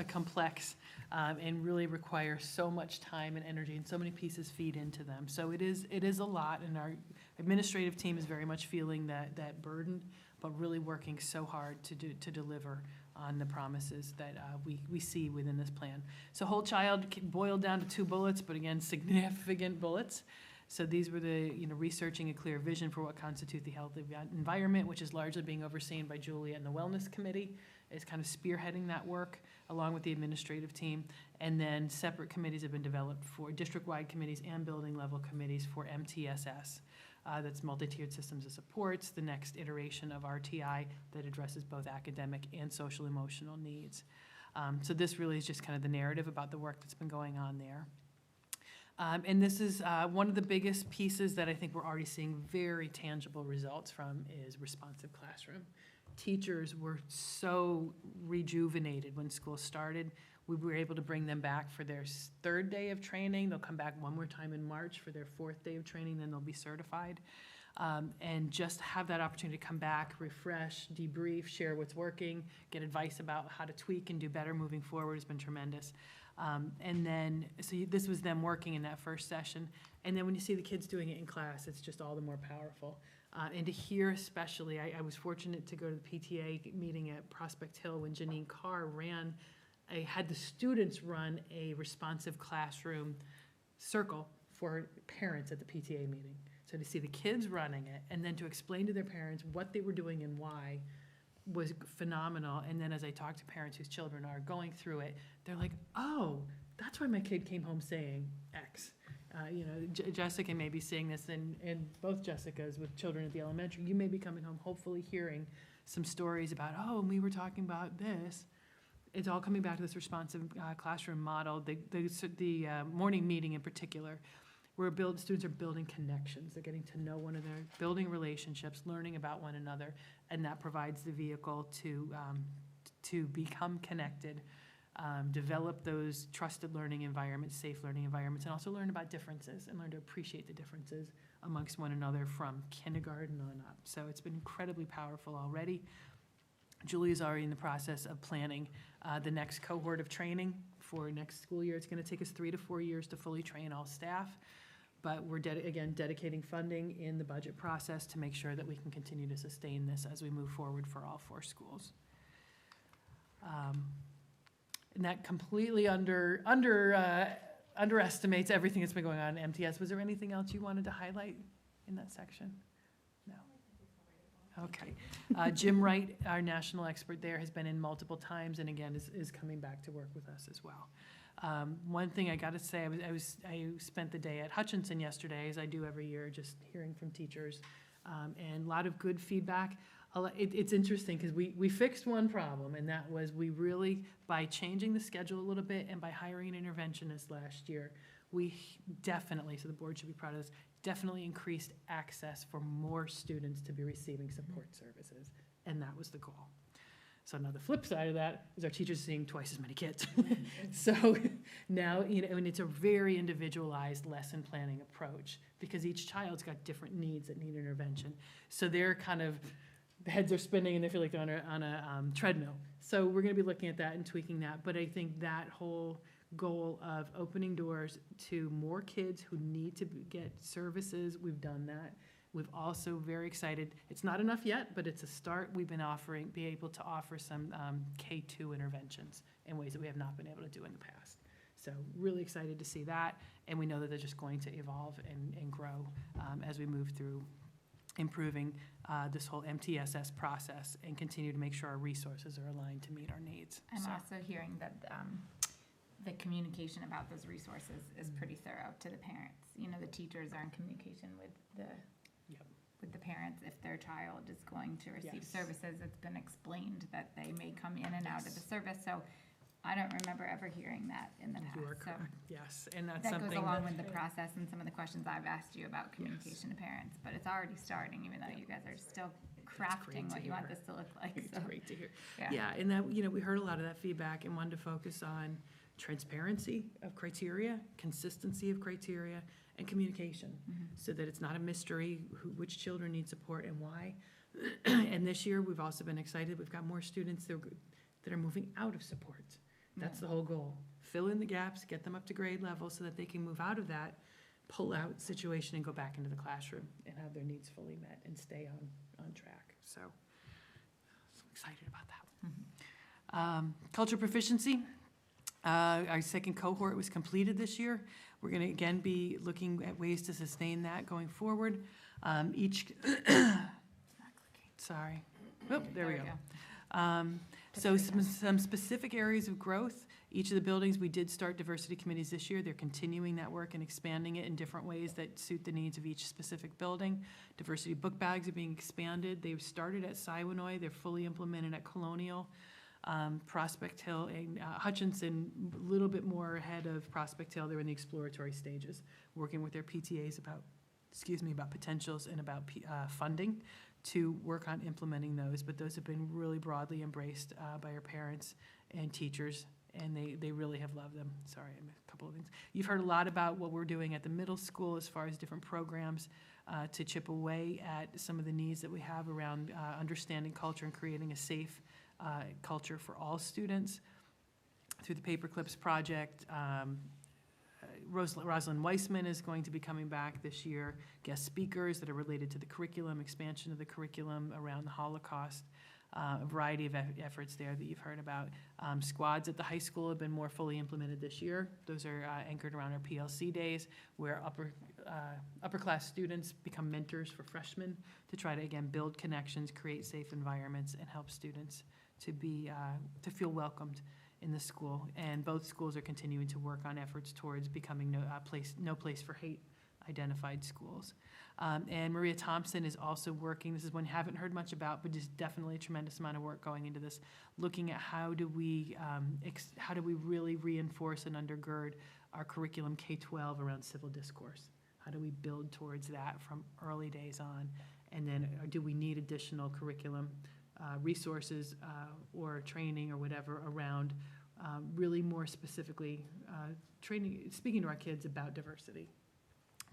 complex and really require so much time and energy, and so many pieces feed into them. So it is a lot, and our administrative team is very much feeling that burden, but really working so hard to deliver on the promises that we see within this plan. So whole child boiled down to 2 bullets, but again, significant bullets. So these were the, researching a clear vision for what constitutes the healthy environment, which is largely being overseen by Julia and the Wellness Committee, is kind of spearheading that work along with the administrative team. And then separate committees have been developed for district-wide committees and building-level committees for MTSS. That's multi-tiered systems of supports, the next iteration of RTI that addresses both academic and social emotional needs. So this really is just kind of the narrative about the work that's been going on there. And this is one of the biggest pieces that I think we're already seeing very tangible results from is responsive classroom. Teachers were so rejuvenated when school started. We were able to bring them back for their 3rd day of training. They'll come back one more time in March for their 4th day of training, then they'll be certified. And just have that opportunity to come back, refresh, debrief, share what's working, get advice about how to tweak and do better moving forward has been tremendous. And then, this was them working in that first session. And then when you see the kids doing it in class, it's just all the more powerful. And to hear especially, I was fortunate to go to the PTA meeting at Prospect Hill when Janine Carr had the students run a responsive classroom circle for parents at the PTA meeting. So to see the kids running it and then to explain to their parents what they were doing and why was phenomenal. And then as I talk to parents whose children are going through it, they're like, oh, that's why my kid came home saying X. Jessica may be seeing this, and both Jessicas with children at the elementary, you may be coming home hopefully hearing some stories about, oh, and we were talking about this. It's all coming back to this responsive classroom model. The morning meeting in particular, where students are building connections. They're getting to know one another, building relationships, learning about one another, and that provides the vehicle to become connected, develop those trusted learning environments, safe learning environments, and also learn about differences and learn to appreciate the differences amongst one another from kindergarten on up. So it's been incredibly powerful already. Julia's already in the process of planning the next cohort of training for next school year. It's going to take us 3 to 4 years to fully train all staff, but we're dedicating funding in the budget process to make sure that we can continue to sustain this as we move forward for all 4 schools. And that completely underestimates everything that's been going on in MTS. Was there anything else you wanted to highlight in that section? No. Okay. Jim Wright, our national expert there, has been in multiple times and again is coming back to work with us as well. One thing I got to say, I spent the day at Hutchinson yesterday, as I do every year, just hearing from teachers, and a lot of good feedback. It's interesting because we fixed one problem, and that was we really, by changing the schedule a little bit and by hiring an interventionist last year, we definitely, so the board should be proud of this, definitely increased access for more students to be receiving support services, and that was the goal. So now the flip side of that is our teachers seeing twice as many kids. So now, and it's a very individualized lesson planning approach because each child's got different needs that need intervention. So they're kind of, the heads are spinning and they feel like they're on a treadmill. So we're gonna be looking at that and tweaking that, but I think that whole goal of opening doors to more kids who need to get services, we've done that. We've also very excited, it's not enough yet, but it's a start. We've been be able to offer some K2 interventions in ways that we have not been able to do in the past. So really excited to see that, and we know that they're just going to evolve and grow as we move through improving this whole MTSS process and continue to make sure our resources are aligned to meet our needs. I'm also hearing that the communication about those resources is pretty thorough to the parents. The teachers are in communication with the parents if their child is going to receive services. It's been explained that they may come in and out of the service. So I don't remember ever hearing that in the past. You are So correct. Yes, and that's that something goes along with the process and some of the questions I've asked you about communication to parents. But it's already starting, even though you guys are still crafting what you want this to look like. It's great to hear. Yeah. Yeah, and that, we heard a lot of that feedback and wanted to focus on transparency of criteria, consistency of criteria, and communication, so that it's not a mystery which children need support and why. And this year, we've also been excited. We've got more students that are moving out of support. That's the whole goal. Fill in the gaps, get them up to grade level so that they can move out of that pull-out situation and go back into the classroom and have their needs fully met and stay on track. So excited about that. Culture proficiency. Our second cohort was completed this year. We're going to again be looking at ways to sustain that going forward. Sorry. Oh, there we go. So some specific areas of growth. Each of the buildings, we did start diversity committees this year. They're continuing that work and expanding it in different ways that suit the needs of each specific building. Diversity book bags are being expanded. They've started at Siwanoy. They're fully implemented at Colonial. Prospect Hill and Hutchinson, a little bit more ahead of Prospect Hill. They're in the exploratory stages, working with their PTAs about potentials and about funding to work on implementing those. But those have been really broadly embraced by our parents and teachers, and they really have loved them. Sorry, I missed a couple of things. You've heard a lot about what we're doing at the middle school as far as different programs to chip away at some of the needs that we have around understanding culture and creating a safe culture for all students through the Paperclips project. Rosalind Weissman is going to be coming back this year. Guest speakers that are related to the curriculum, expansion of the curriculum around the Holocaust, a variety of efforts there that you've heard about. Squads at the high school have been more fully implemented this year. Those are anchored around our PLC days, where upper class students become mentors for freshmen to try to, again, build connections, create safe environments, and help students to feel welcomed in the school. And both schools are continuing to work on efforts towards becoming no place for hate identified schools. And Maria Thompson is also working, this is one you haven't heard much about, but just definitely a tremendous amount of work going into this, looking at how do we really reinforce and undergird our curriculum K-12 around civil discourse. How do we build towards that from early days on? And then do we need additional curriculum resources or training or whatever around really more specifically speaking to our kids about diversity,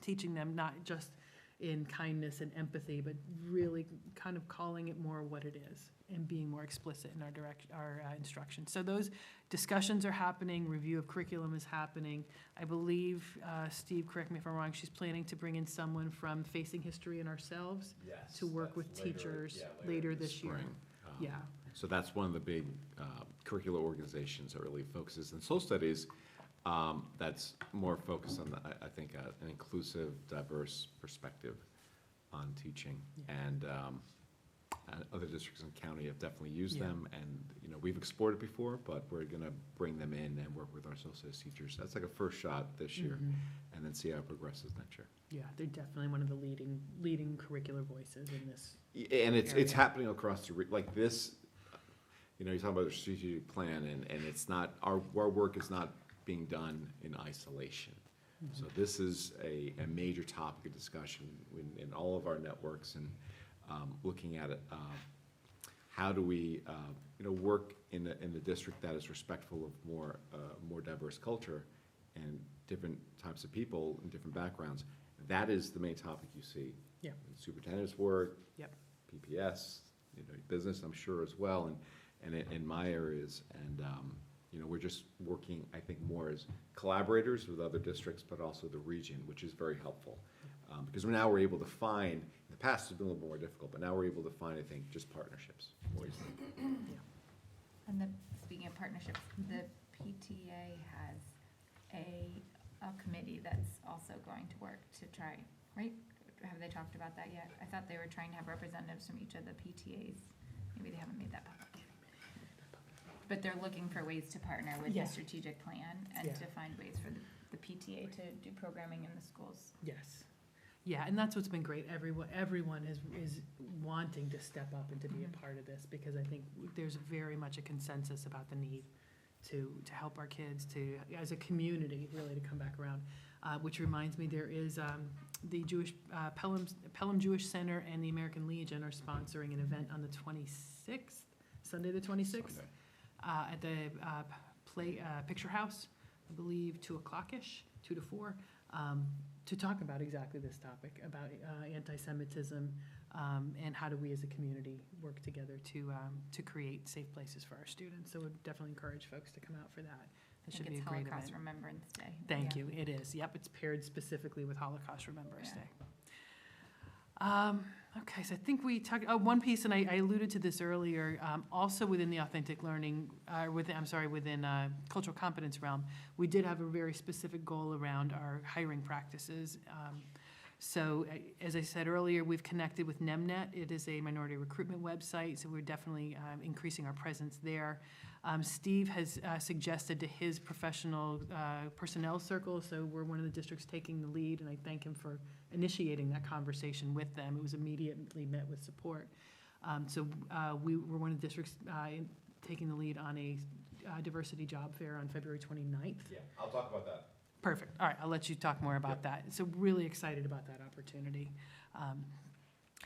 teaching them not just in kindness and empathy, but really kind of calling it more what it is and being more explicit in our instruction. So those discussions are happening, review of curriculum is happening. I believe, Steve, correct me if I'm wrong, she's planning to bring in someone from Facing History and Ourselves to work with teachers later this year. Spring. Yeah. So that's one of the big curricular organizations that really focuses in social studies. That's more focused on, I think, an inclusive, diverse perspective on teaching. And other districts in the county have definitely used them, and, you know, we've explored it before, but we're gonna bring them in and work with our social studies teachers. That's like a first shot this year, and then see how it progresses next year. Yeah, they're definitely one of the leading curricular voices in this. And it's area. happening across the, like this, you know, you're talking about the strategic plan, and it's not, our work is not being done in isolation. So this is a major topic of discussion in all of our networks, and looking at it, how do we, you know, work in the district that is respectful of more diverse culture and different types of people and different backgrounds. That is the main topic you see. Yeah. In superintendent's work. Yep. PPS, you know, business, I'm sure, as well, and in my areas. And, you know, we're just working, I think, more as collaborators with other districts, but also the region, which is very helpful. Because now we're able to find, in the past it's been a little bit more difficult, but now we're able to find, I think, just partnerships more easily. And speaking of partnerships, the PTA has a committee that's also going to work to try, right? Have they talked about that yet? I thought they were trying to have representatives from each of the PTAs. Maybe they haven't made that public. But they're looking for ways to partner with the strategic plan and to find ways for the PTA to do programming in the schools. Yes. Yeah, and that's what's been great. Everyone is wanting to step up and to be a part of this, because I think there's very much a consensus about the need to help our kids to, as a community, really to come back around. Which reminds me, there is the Jewish Pelham Jewish Center and the American Legion are sponsoring an event on the 26th, Sunday the 26th, at the Picture House, I believe 2 o'clock-ish, 2 to 4. To talk about exactly this topic, about anti-Semitism, and how do we as a community work together to create safe places for our students. So we'd definitely encourage folks to come out for that. It should be a great event. Holocaust Remembrance Day. Thank you, it is. Yep, it's paired specifically with Holocaust Remembrance Day. Okay, so I think we talked, one piece, and I alluded to this earlier, also within the authentic learning, within cultural competence realm, we did have a very specific goal around our hiring practices. So as I said earlier, we've connected with NEMNET. It is a minority recruitment website, so we're definitely increasing our presence there. Steve has suggested to his professional personnel circle, so we're one of the districts taking the lead, and I thank him for initiating that conversation with them. It was immediately met with support. So we were one of the districts taking the lead on a diversity job fair on February 29th. Yeah, I'll talk about that. Perfect. All right, I'll let you talk more about that. So really excited about that opportunity.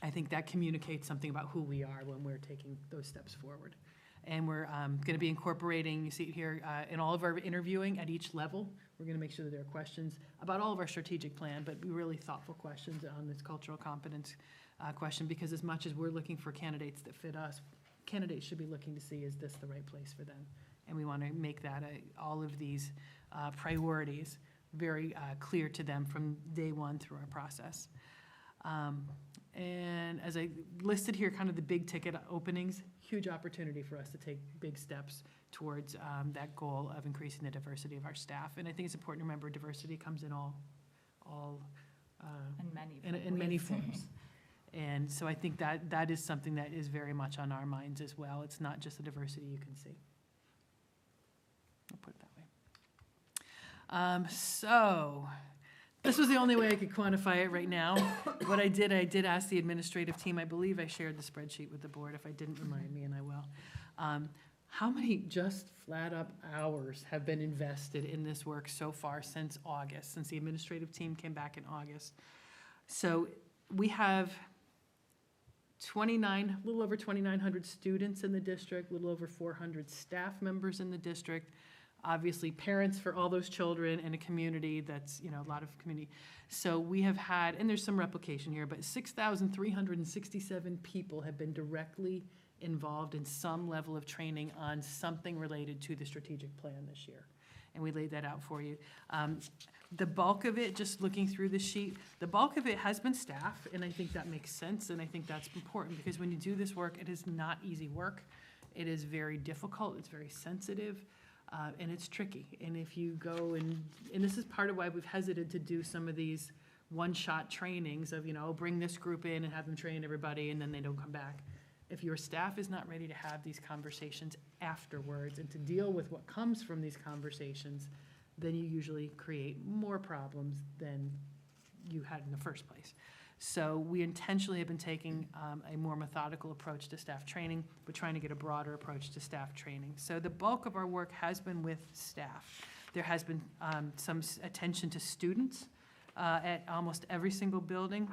I think that communicates something about who we are when we're taking those steps forward. And we're going to be incorporating, you see it here, in all of our interviewing at each level, we're going to make sure that there are questions about all of our strategic plan, but really thoughtful questions on this cultural competence question, because as much as we're looking for candidates that fit us, candidates should be looking to see, is this the right place for them? And we want to make that all of these priorities very clear to them from day one through our process. And as I listed here, kind of the big ticket openings, huge opportunity for us to take big steps towards that goal of increasing the diversity of our staff. And I think it's important to remember diversity comes in in many forms. And so I think that is something that is very much on our minds as well. It's not just the diversity you can see. I'll put it that way. So this was the only way I could quantify it right now. What I did ask the administrative team, I believe I shared the spreadsheet with the board. If I didn't, remind me, and I will. How many just flat up hours have been invested in this work so far since August, since the administrative team came back in August? So we have a little over 2,900 students in the district, a little over 400 staff members in the district, obviously parents for all those children, and a community that's, a lot of community. So we have had, and there's some replication here, but 6,367 people have been directly involved in some level of training on something related to the strategic plan this year. And we laid that out for you. The bulk of it, just looking through the sheet, the bulk of it has been staff, and I think that makes sense, and I think that's important, because when you do this work, it is not easy work. It is very difficult, it's very sensitive, and it's tricky. And if you go and this is part of why we've hesitated to do some of these one-shot trainings of, bring this group in and have them train everybody, and then they don't come back. If your staff is not ready to have these conversations afterwards and to deal with what comes from these conversations, then you usually create more problems than you had in the first place. So we intentionally have been taking a more methodical approach to staff training. We're trying to get a broader approach to staff training. So the bulk of our work has been with staff. There has been some attention to students at almost every single building.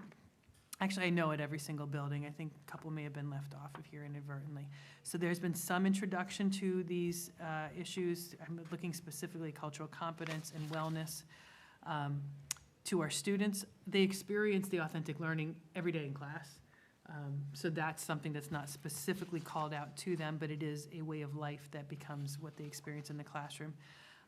Actually, I know at every single building. I think a couple may have been left off of here inadvertently. So there's been some introduction to these issues. I'm looking specifically at cultural competence and wellness. To our students, they experience the authentic learning every day in class. So that's something that's not specifically called out to them, but it is a way of life that becomes what they experience in the classroom.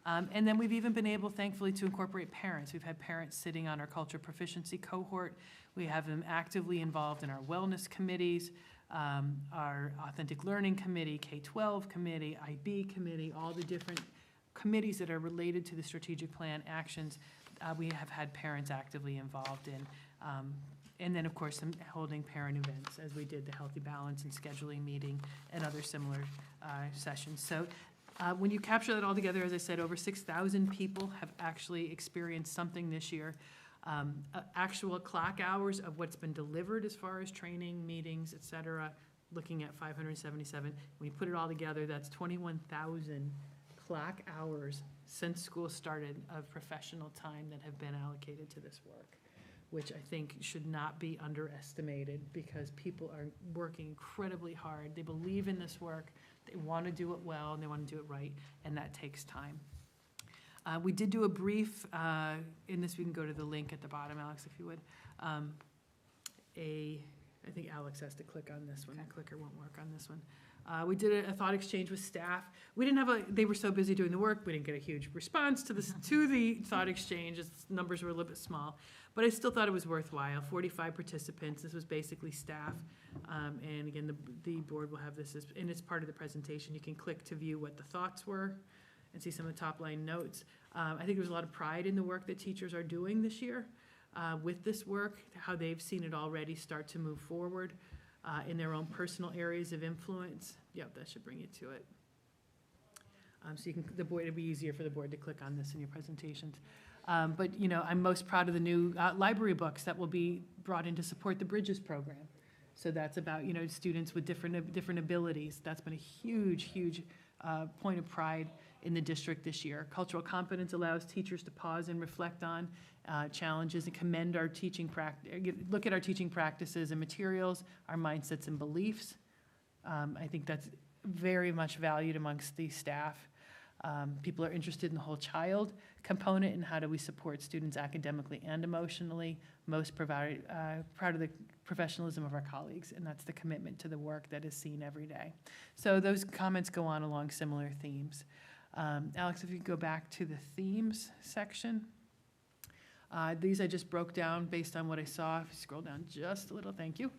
And then we've even been able, thankfully, to incorporate parents. We've had parents sitting on our culture proficiency cohort. We have them actively involved in our wellness committees, our authentic learning committee, K-12 committee, IB committee, all the different committees that are related to the strategic plan actions. We have had parents actively involved in. And then, of course, some holding parent events, as we did the Healthy Balance and scheduling meeting and other similar sessions. So when you capture that all together, as I said, over 6,000 people have actually experienced something this year. Actual clock hours of what's been delivered as far as training, meetings, et cetera, looking at 577. When you put it all together, that's 21,000 clock hours since school started of professional time that have been allocated to this work, which I think should not be underestimated because people are working incredibly hard. They believe in this work. They want to do it well, and they want to do it right, and that takes time. We did do a brief, in this we can go to the link at the bottom, Alex, if you would. I think Alex has to click on this one. The clicker won't work on this one. We did a thought exchange with staff. We didn't have they were so busy doing the work, we didn't get a huge response to the thought exchange. Its numbers were a little bit small, but I still thought it was worthwhile. 45 participants. This was basically staff. And again, the board will have this and it's part of the presentation. You can click to view what the thoughts were and see some of the top line notes. I think there's a lot of pride in the work that teachers are doing this year with this work, how they've seen it already start to move forward in their own personal areas of influence. Yep, that should bring you to it. So you can, it'd be easier for the board to click on this in your presentations. But I'm most proud of the new library books that will be brought in to support the Bridges program. So that's about, students with different abilities. That's been a huge point of pride in the district this year. Cultural competence allows teachers to pause and reflect on challenges and commend our teaching look at our teaching practices and materials, our mindsets and beliefs. I think that's very much valued amongst the staff. People are interested in the whole child component and how do we support students academically and emotionally. Most proud of the professionalism of our colleagues, and that's the commitment to the work that is seen every day. So those comments go on along similar themes. Alex, if you go back to the themes section. These I just broke down based on what I saw. If you scroll down just a little, thank you.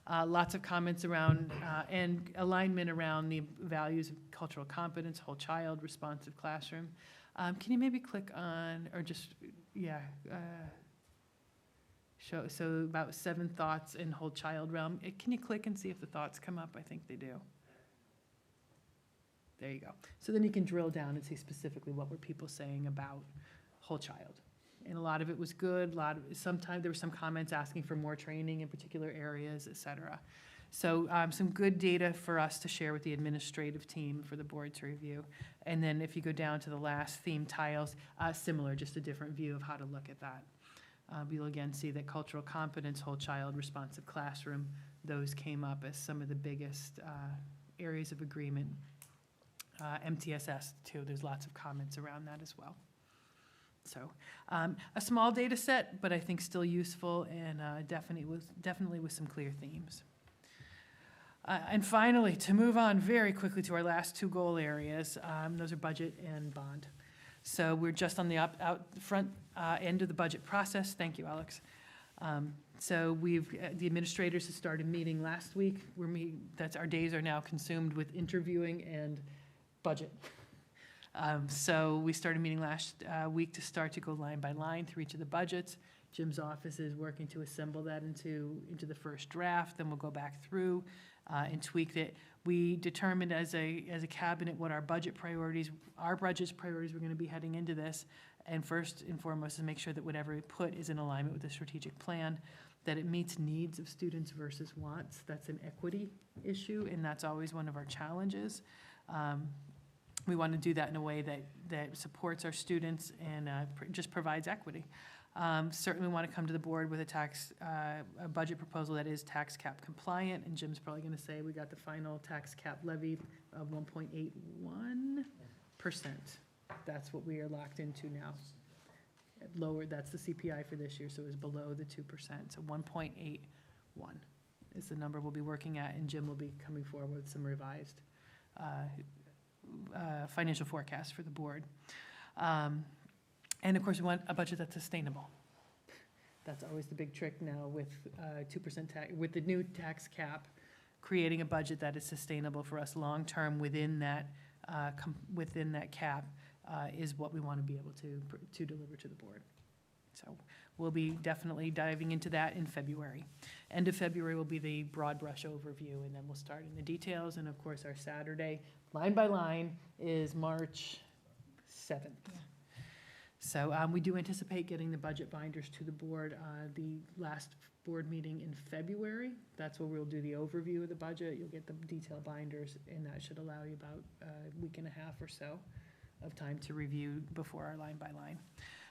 Lots of comments around and alignment around the values of cultural competence, whole child, responsive classroom. Can you maybe click on, or just, show, so about 7 thoughts in whole child realm. Can you click and see if the thoughts come up? I think they do. There you go. So then you can drill down and see specifically what were people saying about whole child. And a lot of it was good. Sometimes there were some comments asking for more training in particular areas, et cetera. So some good data for us to share with the administrative team for the board to review. And then if you go down to the last theme tiles, similar, just a different view of how to look at that. You'll again see that cultural competence, whole child, responsive classroom, those came up as some of the biggest areas of agreement. MTSS too, there's lots of comments around that as well. So a small data set, but I think still useful and definitely with some clear themes. And finally, to move on very quickly to our last 2 goal areas, those are budget and bond. So we're just on the out front end of the budget process. Thank you, Alex. So the administrators have started meeting last week. Our days are now consumed with interviewing and budget. So we started meeting last week to start to go line by line through each of the budgets. Jim's office is working to assemble that into the first draft, then we'll go back through and tweak it. We determined as a cabinet what our budget's priorities were gonna be heading into this. And first and foremost is make sure that whatever we put is in alignment with the strategic plan, that it meets needs of students versus wants. That's an equity issue, and that's always one of our challenges. We want to do that in a way that supports our students and just provides equity. Certainly want to come to the board with a budget proposal that is tax cap compliant, and Jim's probably going to say we got the final tax cap levy of 1.81%. That's what we are locked into now. Lower, that's the CPI for this year, so it's below the 2%. So 1.81 is the number we'll be working at, and Jim will be coming forward with some revised financial forecast for the board. And of course, we want a budget that's sustainable. That's always the big trick now with 2% tax, with the new tax cap, creating a budget that is sustainable for us long-term within that cap is what we want to be able to deliver to the board. So we'll be definitely diving into that in February. End of February will be the broad brush overview, and then we'll start in the details. And of course, our Saturday, line by line, is March 7th. Yeah. So we do anticipate getting the budget binders to the board the last board meeting in February. That's where we'll do the overview of the budget. You'll get the detailed binders, and that should allow you about a week and a half or so of time to review before our line by line.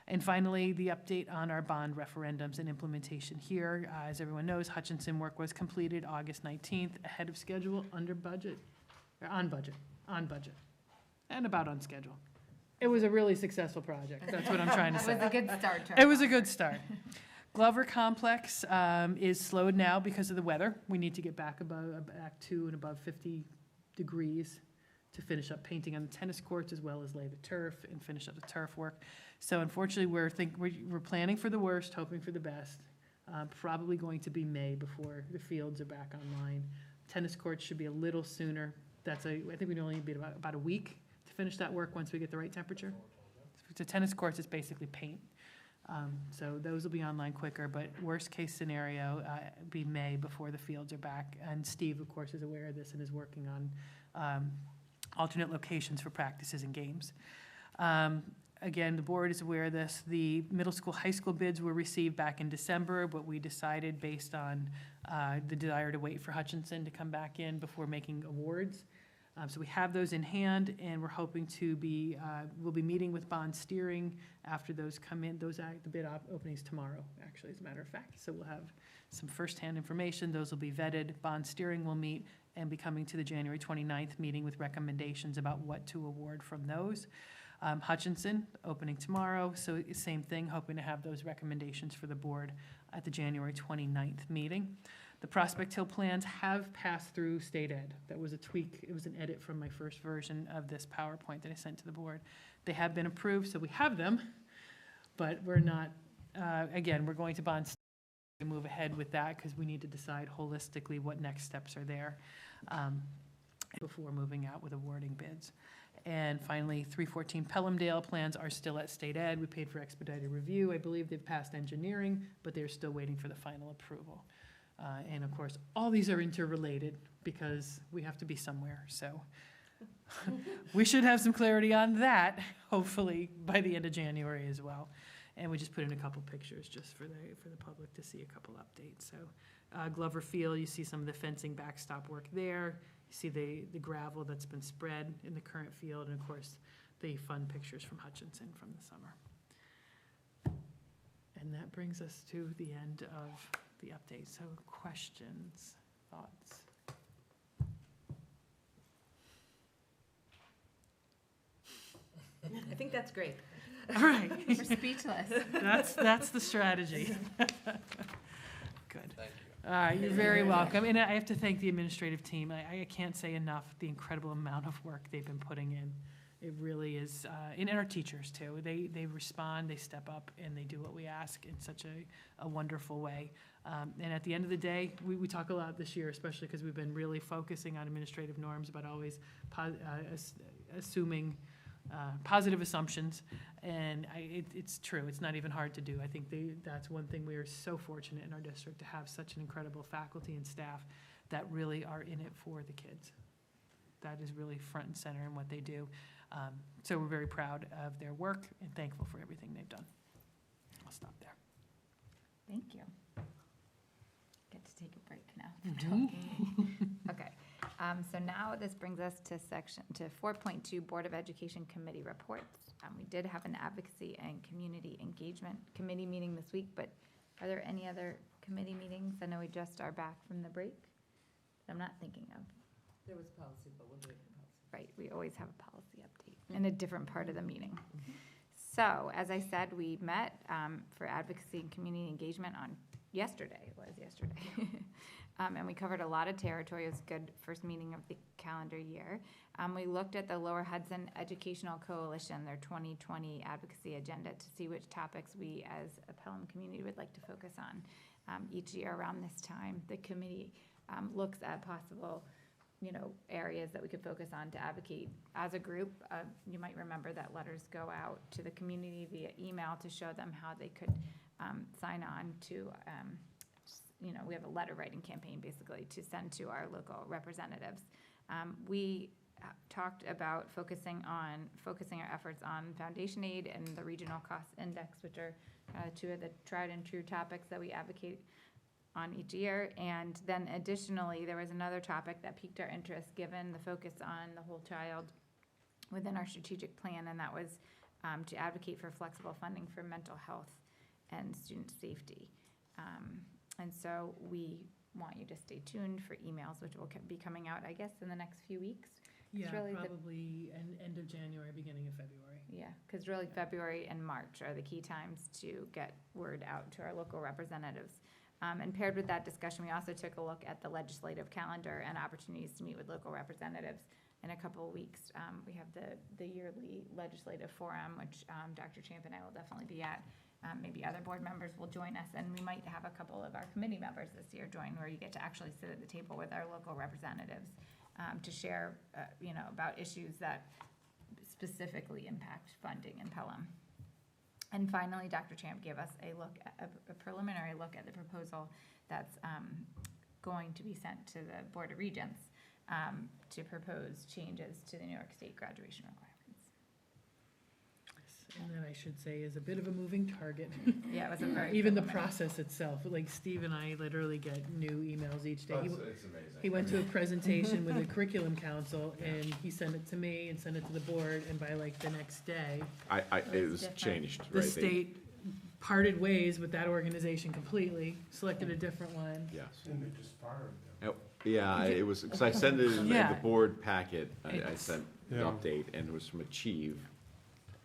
And finally, the update on our bond referendums and implementation here. As everyone knows, Hutchinson work was completed August 19th, ahead of schedule, on budget, and about on schedule. It was a really successful project. That's what I'm trying to say. It was a good start. It was a good start. Glover Complex is slowed now because of the weather. We need to get back to and above 50 degrees to finish up painting on the tennis courts as well as lay the turf and finish up the turf work. So unfortunately, we're planning for the worst, hoping for the best. Probably going to be May before the fields are back online. Tennis courts should be a little sooner. I think we'd only be about a week to finish that work once we get the right temperature. So tennis courts is basically paint. So those will be online quicker, but worst case scenario, be May before the fields are back. And Steve, of course, is aware of this and is working on alternate locations for practices and games. Again, the board is aware of this. The middle school, high school bids were received back in December, but we decided based on the desire to wait for Hutchinson to come back in before making awards. So we have those in hand, and we're hoping to we'll be meeting with bond steering after those come in. The bid openings tomorrow, actually, as a matter of fact. So we'll have some firsthand information. Those will be vetted. Bond steering will meet and be coming to the January 29th meeting with recommendations about what to award from those. Hutchinson, opening tomorrow, so same thing, hoping to have those recommendations for the board at the January 29th meeting. The Prospect Hill plans have passed through state ed. That was a tweak, it was an edit from my first version of this PowerPoint that I sent to the board. They have been approved, so we have them, but we're not, again, we're going to bond to move ahead with that because we need to decide holistically what next steps are there before moving out with awarding bids. And finally, 314 Pelhamdale plans are still at state ed. We paid for expedited review. I believe they've passed engineering, but they're still waiting for the final approval. And of course, all these are interrelated because we have to be somewhere. So we should have some clarity on that, hopefully, by the end of January as well. And we just put in a couple pictures just for the public to see a couple updates. So Glover Field, you see some of the fencing backstop work there. You see the gravel that's been spread in the current field, and of course, the fun pictures from Hutchinson from the summer. And that brings us to the end of the update. So questions, thoughts? I think that's great. All right. We're speechless. That's the strategy. Good. Thank you. All right, you're very welcome. And I have to thank the administrative team. I can't say enough the incredible amount of work they've been putting in It really is, and our teachers too. They respond, they step up, and they do what we ask in such a wonderful way. And at the end of the day, we talk a lot this year, especially because we've been really focusing on administrative norms, but always assuming positive assumptions. And it's true, it's not even hard to do. I think that's one thing we are so fortunate in our district to have such an incredible faculty and staff that really are in it for the kids. That is really front and center in what they do. So we're very proud of their work and thankful for everything they've done. I'll stop there. Thank you. Get to take a break now from talking. Okay, so now this brings us to 4.2 Board of Education Committee reports. We did have an advocacy and community engagement committee meeting this week, but are there any other committee meetings? I know we just are back from the break that I'm not thinking of. There was policy, but we'll do it in policy. Right, we always have a policy update in a different part of the meeting. So, as I said, we met for advocacy and community engagement on yesterday, and we covered a lot of territory. It was a good first meeting of the calendar year. We looked at the Lower Hudson Educational Coalition, their 2020 advocacy agenda, to see which topics we as a Pelham community would like to focus on each year around this time. The committee looks at possible areas that we could focus on to advocate as a group. You might remember that letters go out to the community via email to show them how they could sign on to, we have a letter writing campaign basically to send to our local representatives. We talked about focusing our efforts on foundation aid and the regional cost index, which are two of the tried and true topics that we advocate on each year. And then additionally, there was another topic that piqued our interest given the focus on the whole child within our strategic plan, and that was to advocate for flexible funding for mental health and student safety. And so we want you to stay tuned for emails, which will be coming out, I guess, in the next few weeks. Yeah, really probably end of January, beginning of February. Yeah, because really February and March are the key times to get word out to our local representatives. And paired with that discussion, we also took a look at the legislative calendar and opportunities to meet with local representatives. In a couple of weeks, we have the yearly legislative forum, which Dr. Champ and I will definitely be at. Maybe other board members will join us, and we might have a couple of our committee members this year join, where you get to actually sit at the table with our local representatives to share, about issues that specifically impact funding in Pelham. And finally, Dr. Champ gave us a preliminary look at the proposal that's going to be sent to the Board of Regents to propose changes to the New York State graduation requirements. And that, I should say, is a bit of a moving target. Yeah, it was a very Even the preliminary. process itself, like Steve and I literally get new emails each day. It's amazing. He went to a presentation with the curriculum council, and he sent it to me and sent it to the board, and by like the next day, It was different. changed, right? the state parted ways with that organization completely, selected a different one. Yes. And they just fired them. Yeah, it was, because I sent it in the Yeah. board packet, I It's- sent the Yeah. update, and it was from Achieve.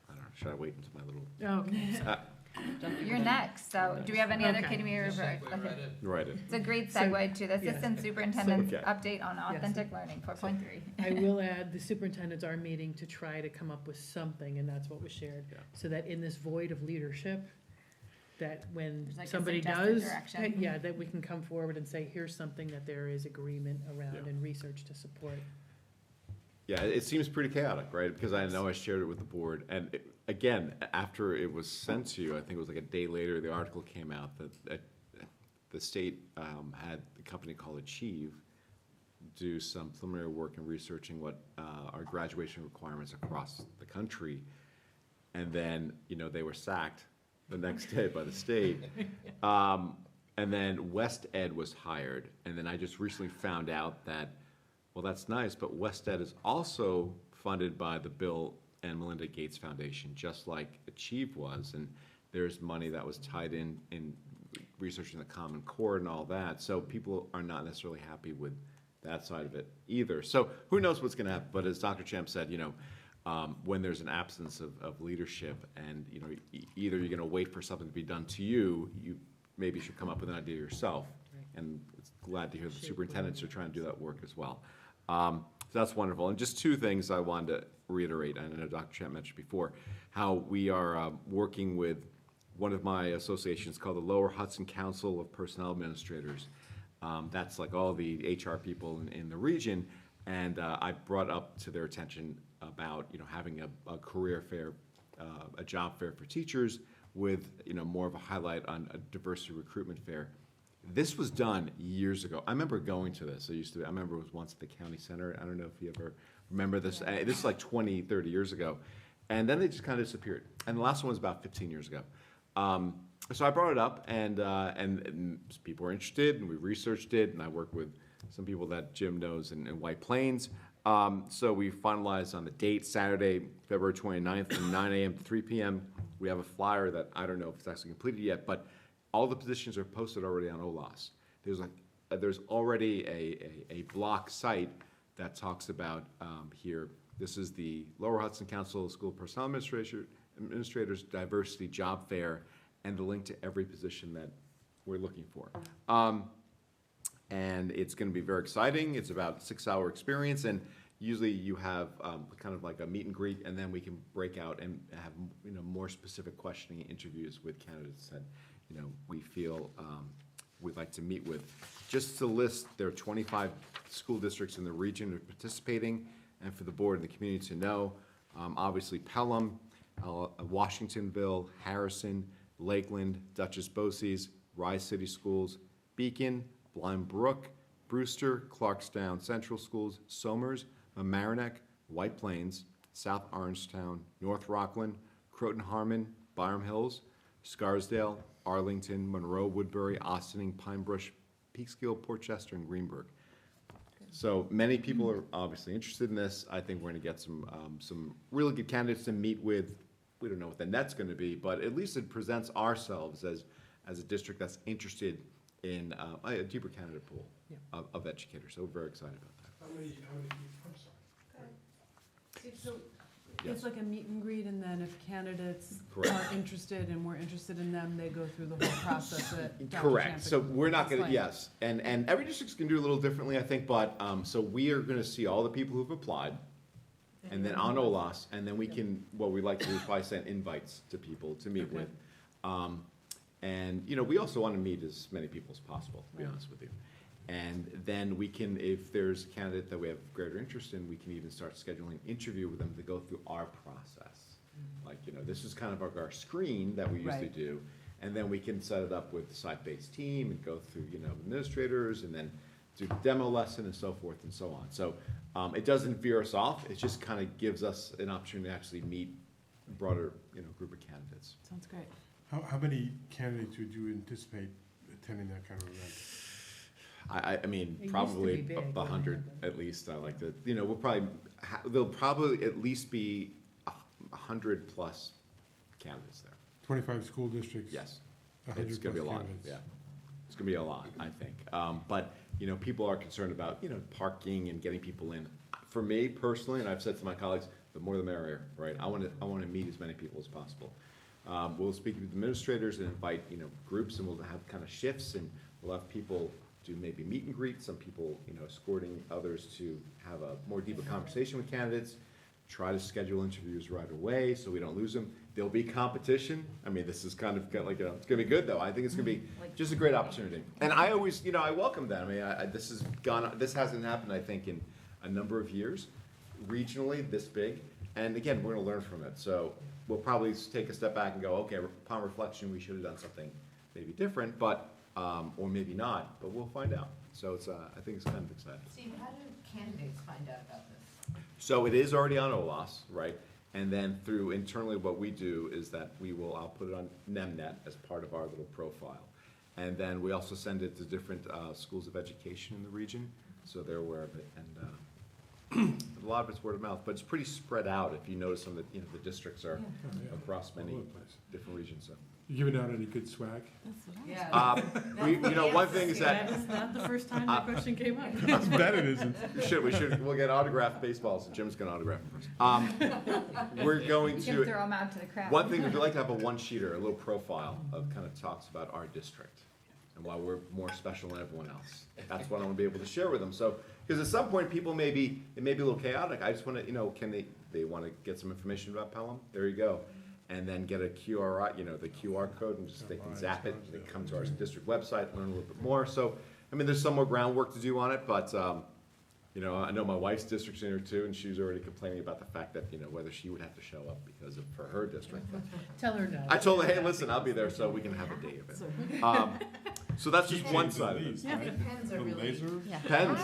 I don't know, should I wait until my little, Okay, You're next, so do we have any other Okay. committee Just reports? segue right in. write it. It's a great So- segue to the yeah. Assistant Superintendent's Okay. update on authentic learning, 4.3. I will add, the superintendents are meeting to try to come up with something, and that's what was shared. Yeah. So that in this void of leadership, that when There's like a somebody suggested does, direction. yeah, that we can come forward and say, here's something that there is agreement around Yeah. and research to support. Yeah, it seems pretty chaotic, right? Because I know I shared it with the board, and again, after it was sent to you, I think it was like a day later, the article came out that the state had a company called Achieve do some preliminary work in researching what our graduation requirements across the country, and then, they were sacked the next day by the state. And then West Ed was hired, and then I just recently found out that, well, that's nice, but West Ed is also funded by the Bill and Melinda Gates Foundation, just like Achieve was, and there's money that was tied in researching the Common Core and all that, so people are not necessarily happy with that side of it either. So who knows what's gonna happen, but as Dr. Champ said, when there's an absence of leadership and, either you're gonna wait for something to be done to you, you maybe should come up with an idea yourself. Right. And it's glad to hear the Shape superintendents are what- trying to do that work as well. So that's wonderful. And just two things I wanted to reiterate. I know Dr. Champ mentioned before, how we are working with one of my associations called the Lower Hudson Council of Personnel Administrators. That's like all the HR people in the region. And I brought up to their attention about, having a career fair, a job fair for teachers with, more of a highlight on a diversity recruitment fair. This was done years ago. I remember going to this. I remember it was once at the county center. I don't know if you ever remember this. This is like 20, 30 years ago. And then they just kind of disappeared. And the last one was about 15 years ago. So I brought it up, and people were interested, and we researched it, and I worked with some people that Jim knows in White Plains. So we finalized on the date, Saturday, February 29th, from 9 a.m. to 3 p.m. We have a flyer that I don't know if it's actually completed yet, but all the positions are posted already on OLAS. There's already a block site that talks about here. This is the Lower Hudson Council of School Personnel Administrators Diversity Job Fair, and the link to every position that we're looking for. And it's going to be very exciting. It's about a 6-hour experience, and usually you have kind of like a meet and greet, and then we can break out and have more specific questioning interviews with candidates that we feel we'd like to meet with. Just to list, there are 25 school districts in the region that are participating, and for the board and the community to know, obviously Pelham, Washingtonville, Harrison, Lakeland, Dutchess Boces, Rise City Schools, Beacon, Blind Brook, Brewster, Clarkstown Central Schools, Somers, Mamaroneck, White Plains, South Orangetown, North Rockland, Croton Harmon, Byram Hills, Scarsdale, Arlington, Monroe, Woodbury, Ossining, Pine Brush, Peekskill, Portchester, and Greenberg. So many people are obviously interested in this. I think we're going to get some really good candidates to meet with. We don't know what the net's going to be, but at least it presents ourselves as a district that's interested in a deeper candidate pool of educators. So we're very excited about that. How many people, I'm sorry. So Yes. it's like a meet and greet, and then if candidates Correct. are interested and we're interested in them, they go through the whole process that Dr. Correct. Champion So we're not going to, explained. yes. And every district's going to do a little differently, I think, but so we are going to see all the people who've applied, and then on OLAS, and then we can, what we like to do is probably send invites to people to meet Okay. with. And, we also want to meet as many people as possible, to be Right. honest with you. And then we can, if there's a candidate that we have greater interest in, we can even start scheduling an interview with them to go through our process. Like, this is kind of our screen that we usually Right. do. And then we can set it up with the site-based team and go through, administrators, and then do the demo lesson and so forth and so on. So it doesn't veer us off. It just kind of gives us an opportunity to actually meet a broader, group of candidates. Sounds great. How many candidates would you anticipate attending that kind of event? I mean, It used to probably be big, a wasn't 100 it? at least. I like to, we'll probably, there'll probably at least be 100 plus candidates there. 25 school districts? Yes. 100 It's gonna be a plus lot, candidates. yeah. It's gonna be a lot, I think. But, people are concerned about, parking and getting people in. For me personally, and I've said to my colleagues, the more the merrier, right? I wanna meet as many people as possible. We'll speak with administrators and invite, groups, and we'll have kind of shifts, and we'll have people do maybe meet and greet, some people, escorting others to have a more deeper conversation with candidates, try to schedule interviews right away so we don't lose them. There'll be competition. I mean, this is kind of like it's gonna be good though. I think it's gonna be just a great opportunity. And I always, I welcome that. I mean, this hasn't happened, I think, in a number of years, regionally this big. And again, we're gonna learn from it. So we'll probably take a step back and go, okay, upon reflection, we should have done something maybe different, but, or maybe not, but we'll find out. So it's, I think it's kind of exciting. Steve, how do candidates find out about this? So it is already on OLAS, right? And then through internally, what we do is that I'll put it on NEMNet as part of our little profile. And then we also send it to different schools of education in the region, so they're aware of it. And a lot of it's word of mouth, but it's pretty spread out. If you notice some of the, the districts are Oh, yeah. across many All over the place. different regions, so. You giving out any good swag? Yeah. One thing is That that is not the first time that question came up. I bet it isn't. we'll get autographed baseballs, and Jim's gonna autograph them first. We're going You can to, throw them out to the crowd. one thing, we'd like to have a one-sheeter, a little profile of kind of talks about our district. and why we're more special than everyone else. That's what I want to be able to share with them. So, because at some point, people it may be a little chaotic. I just want to, can they want to get some information about Pelham? There you go. And then get a QR, the QR code, and just they can zap it, they come to our district website, learn a little bit more. So, I mean, there's some more groundwork to do on it, but, I know my wife's district's in here too, and she was already complaining about the fact that, whether she would have to show up because for her district. Tell her no. I told her, hey, listen, I'll be there so we can have a day of it. So that's just one side of it. Pens are really. Pens?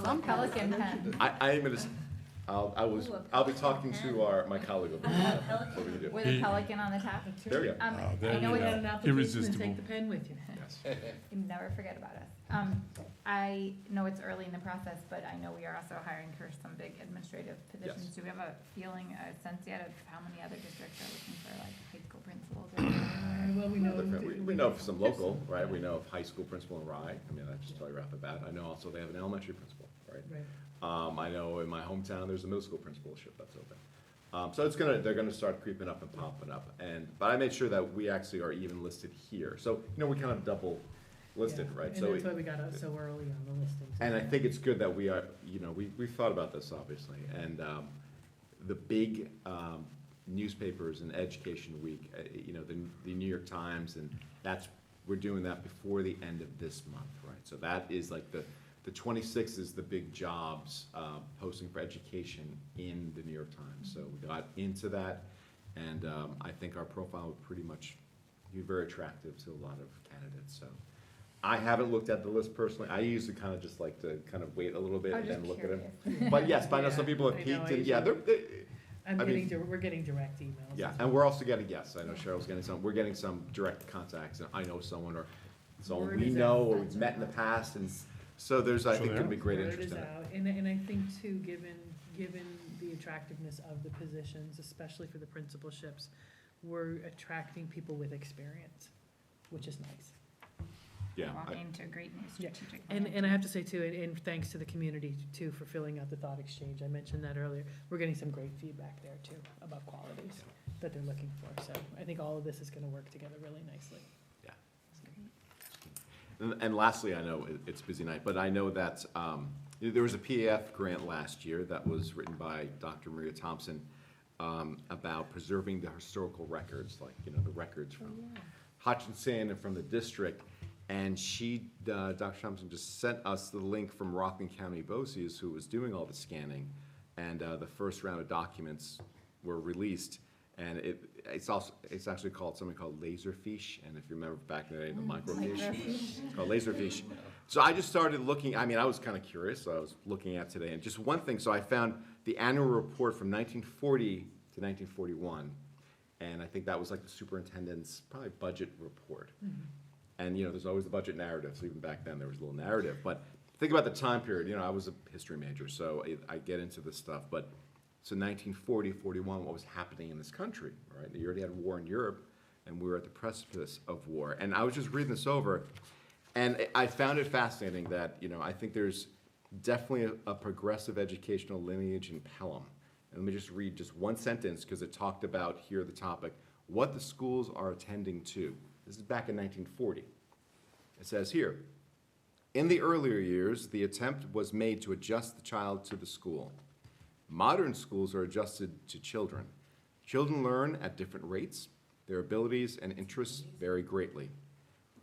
Some Pelican pen. I am gonna, I'll be talking to my colleague over there. What we can do. With a Pelican on the top. There you go. there I know you it, go. Get an application and Irresistible. take the pen with you. Yes. you never forget about us. I know it's early in the process, but I know we are also hiring for some big administrative positions. Yes. Do we have a sense yet of how many other districts are looking for like high school principals? Or Well, we know. We know of some local, right? We know of high school principal in Rye. I mean, I just tell you right off the bat. I know also they have an elementary principal, right? Right. I know in my hometown, there's a middle school principalship that's open. So they're gonna start creeping up and popping up. But I made sure that we actually are even listed here. So, we kind of double listed, Yeah. right? And So that's why we got out so early on the listings. And I think it's good that we are, we've thought about this, obviously, and the big newspapers and Education Week, the New York Times, and we're doing that before the end of this month, right? So that is like the 26th is the big jobs posting for education in the New York Times. So we got into that, and I think our profile would pretty much be very attractive to a lot of candidates, so. I haven't looked at the list personally. I usually kind of just like to kind of wait a little bit I'm and then just look at them. curious. But yes, but I know some Yeah, people have I know, peeked I and, yeah, we're getting direct emails. yeah, and we're also getting, yes, I know Cheryl's getting we're getting some direct contacts, and I know someone or someone Word we is know out. or we've met in the past, and so there's, I think, gonna be great Word interest is in it. out, and I think too, given the attractiveness of the positions, especially for the principalships, we're attracting people with experience, which is nice. Yeah, Walking into a great new Yeah. strategic. And I have to say too, and thanks to the community too for filling out the thought exchange, I mentioned that earlier, we're getting some great feedback there too about qualities that they're looking for, so I think all of this is gonna work together really nicely. and lastly, I know it's a busy night, but I know that there was a PAF grant last year that was written by Dr. Maria Thompson about preserving the historical records, like, the records from Hutchinson and from the district. And Dr. Thompson just sent us the link from Rockland County BOCES, who was doing all the scanning, and the first round of documents were released. And it's actually called something called Laserfiche, and if you remember back in the day, the microfiche, it's called Laserfiche. So I just started looking. I mean, I was kind of curious, so I was looking at today, and just one thing. So I found the annual report from 1940 to 1941, and I think that was like the superintendent's probably budget report. And, there's always the budget narrative, so even back then there was a little narrative. But think about the time period, I was a history major, so I get into this stuff. But so 1940, 41, what was happening in this country, right? You already had war in Europe, and we were at the precipice of war. And I was just reading this over, and I found it fascinating that, I think there's definitely a progressive educational lineage in Pelham. And let me just read just one sentence, because it talked about here the topic, what the schools are attending to. This is back in 1940. It says here, in the earlier years, the attempt was made to adjust the child to the school. Modern schools are adjusted to children. Children learn at different rates. Their abilities and interests vary greatly.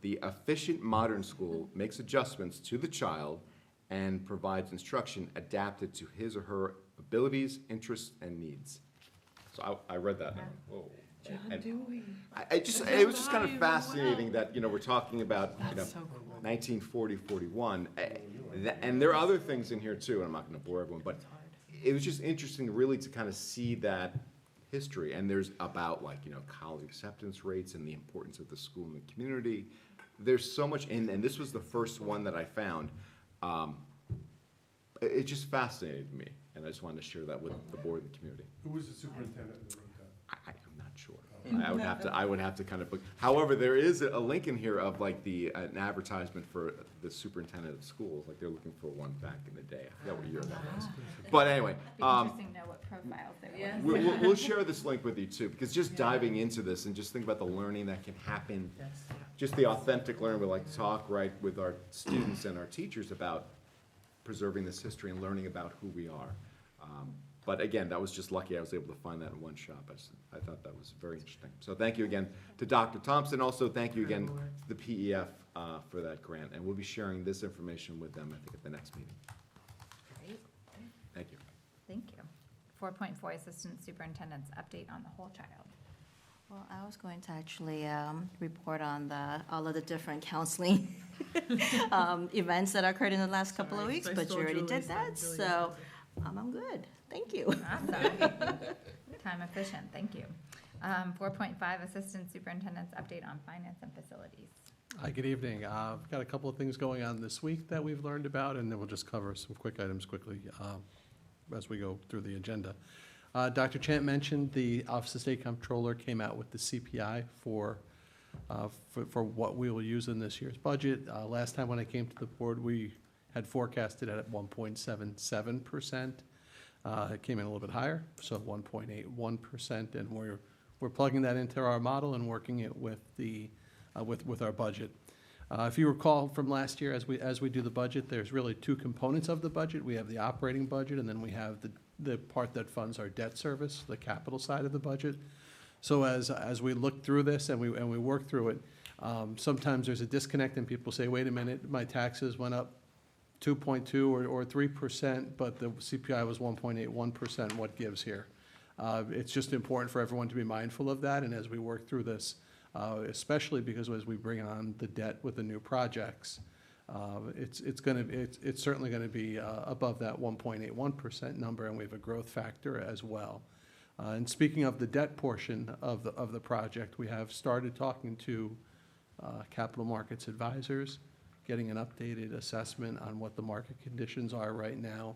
The efficient modern school makes adjustments to the child and provides instruction adapted to his or her abilities, interests, and needs. So I read that and I went, whoa. And it was just kind of fascinating that, we're talking about, 1940, 41. And there are other things in here too, and I'm not gonna bore everyone, but it was just interesting really to kind of see that history. And there's about college acceptance rates and the importance of the school and the community. There's so much, and this was the first one that I found. It just fascinated me, and I just wanted to share that with the board and the community. Who was the superintendent that wrote that? I'm not sure. I would have to kind of book. However, there is a link in here of like an advertisement for the superintendent of schools, like they're looking for one back in the day. I forgot what year that was. But anyway, Be interesting to know what profiles they were. we'll share this link with you too, because just diving into this and just think about the learning that can happen, just the authentic learning. We like to talk, right, with our students and our teachers about preserving this history and learning about who we are. But again, that was just lucky I was able to find that in one shop. I thought that was very interesting. So thank you again to Dr. Thompson. Also, thank you again to the PEF for that grant. And we'll be sharing this information with them, I think, at the next meeting. Great, Thank you. thank you. 4.4, Assistant Superintendent's update on the whole child. Well, I was going to actually report on all of the different counseling events that occurred in the last couple of weeks, but you already did that, so I'm good. Thank you. Awesome. Time efficient, thank you. 4.5, Assistant Superintendent's update on finance and facilities. Hi, good evening. I've got a couple of things going on this week that we've learned about, and then we'll just cover some quick items quickly as we go through the agenda. Dr. Chant mentioned the Office of State Comptroller came out with the CPI for what we will use in this year's budget. Last time when I came to the board, we had forecasted at 1.77%. It came in a little bit higher, so 1.81%, and we're plugging that into our model and working it with with our budget. If you recall from last year, as we do the budget, there's really two components of the budget. We have the operating budget, and then we have the part that funds our debt service, the capital side of the budget. So as we look through this and we work through it, sometimes there's a disconnect, and people say, wait a minute, my taxes went up 2.2 or 3%, but the CPI was 1.81%. What gives here? It's just important for everyone to be mindful of that, and as we work through this, especially because as we bring on the debt with the new projects, it's certainly going to be above that 1.81% number, and we have a growth factor as well. And speaking of the debt portion of the project, we have started talking to capital markets advisors, getting an updated assessment on what the market conditions are right now,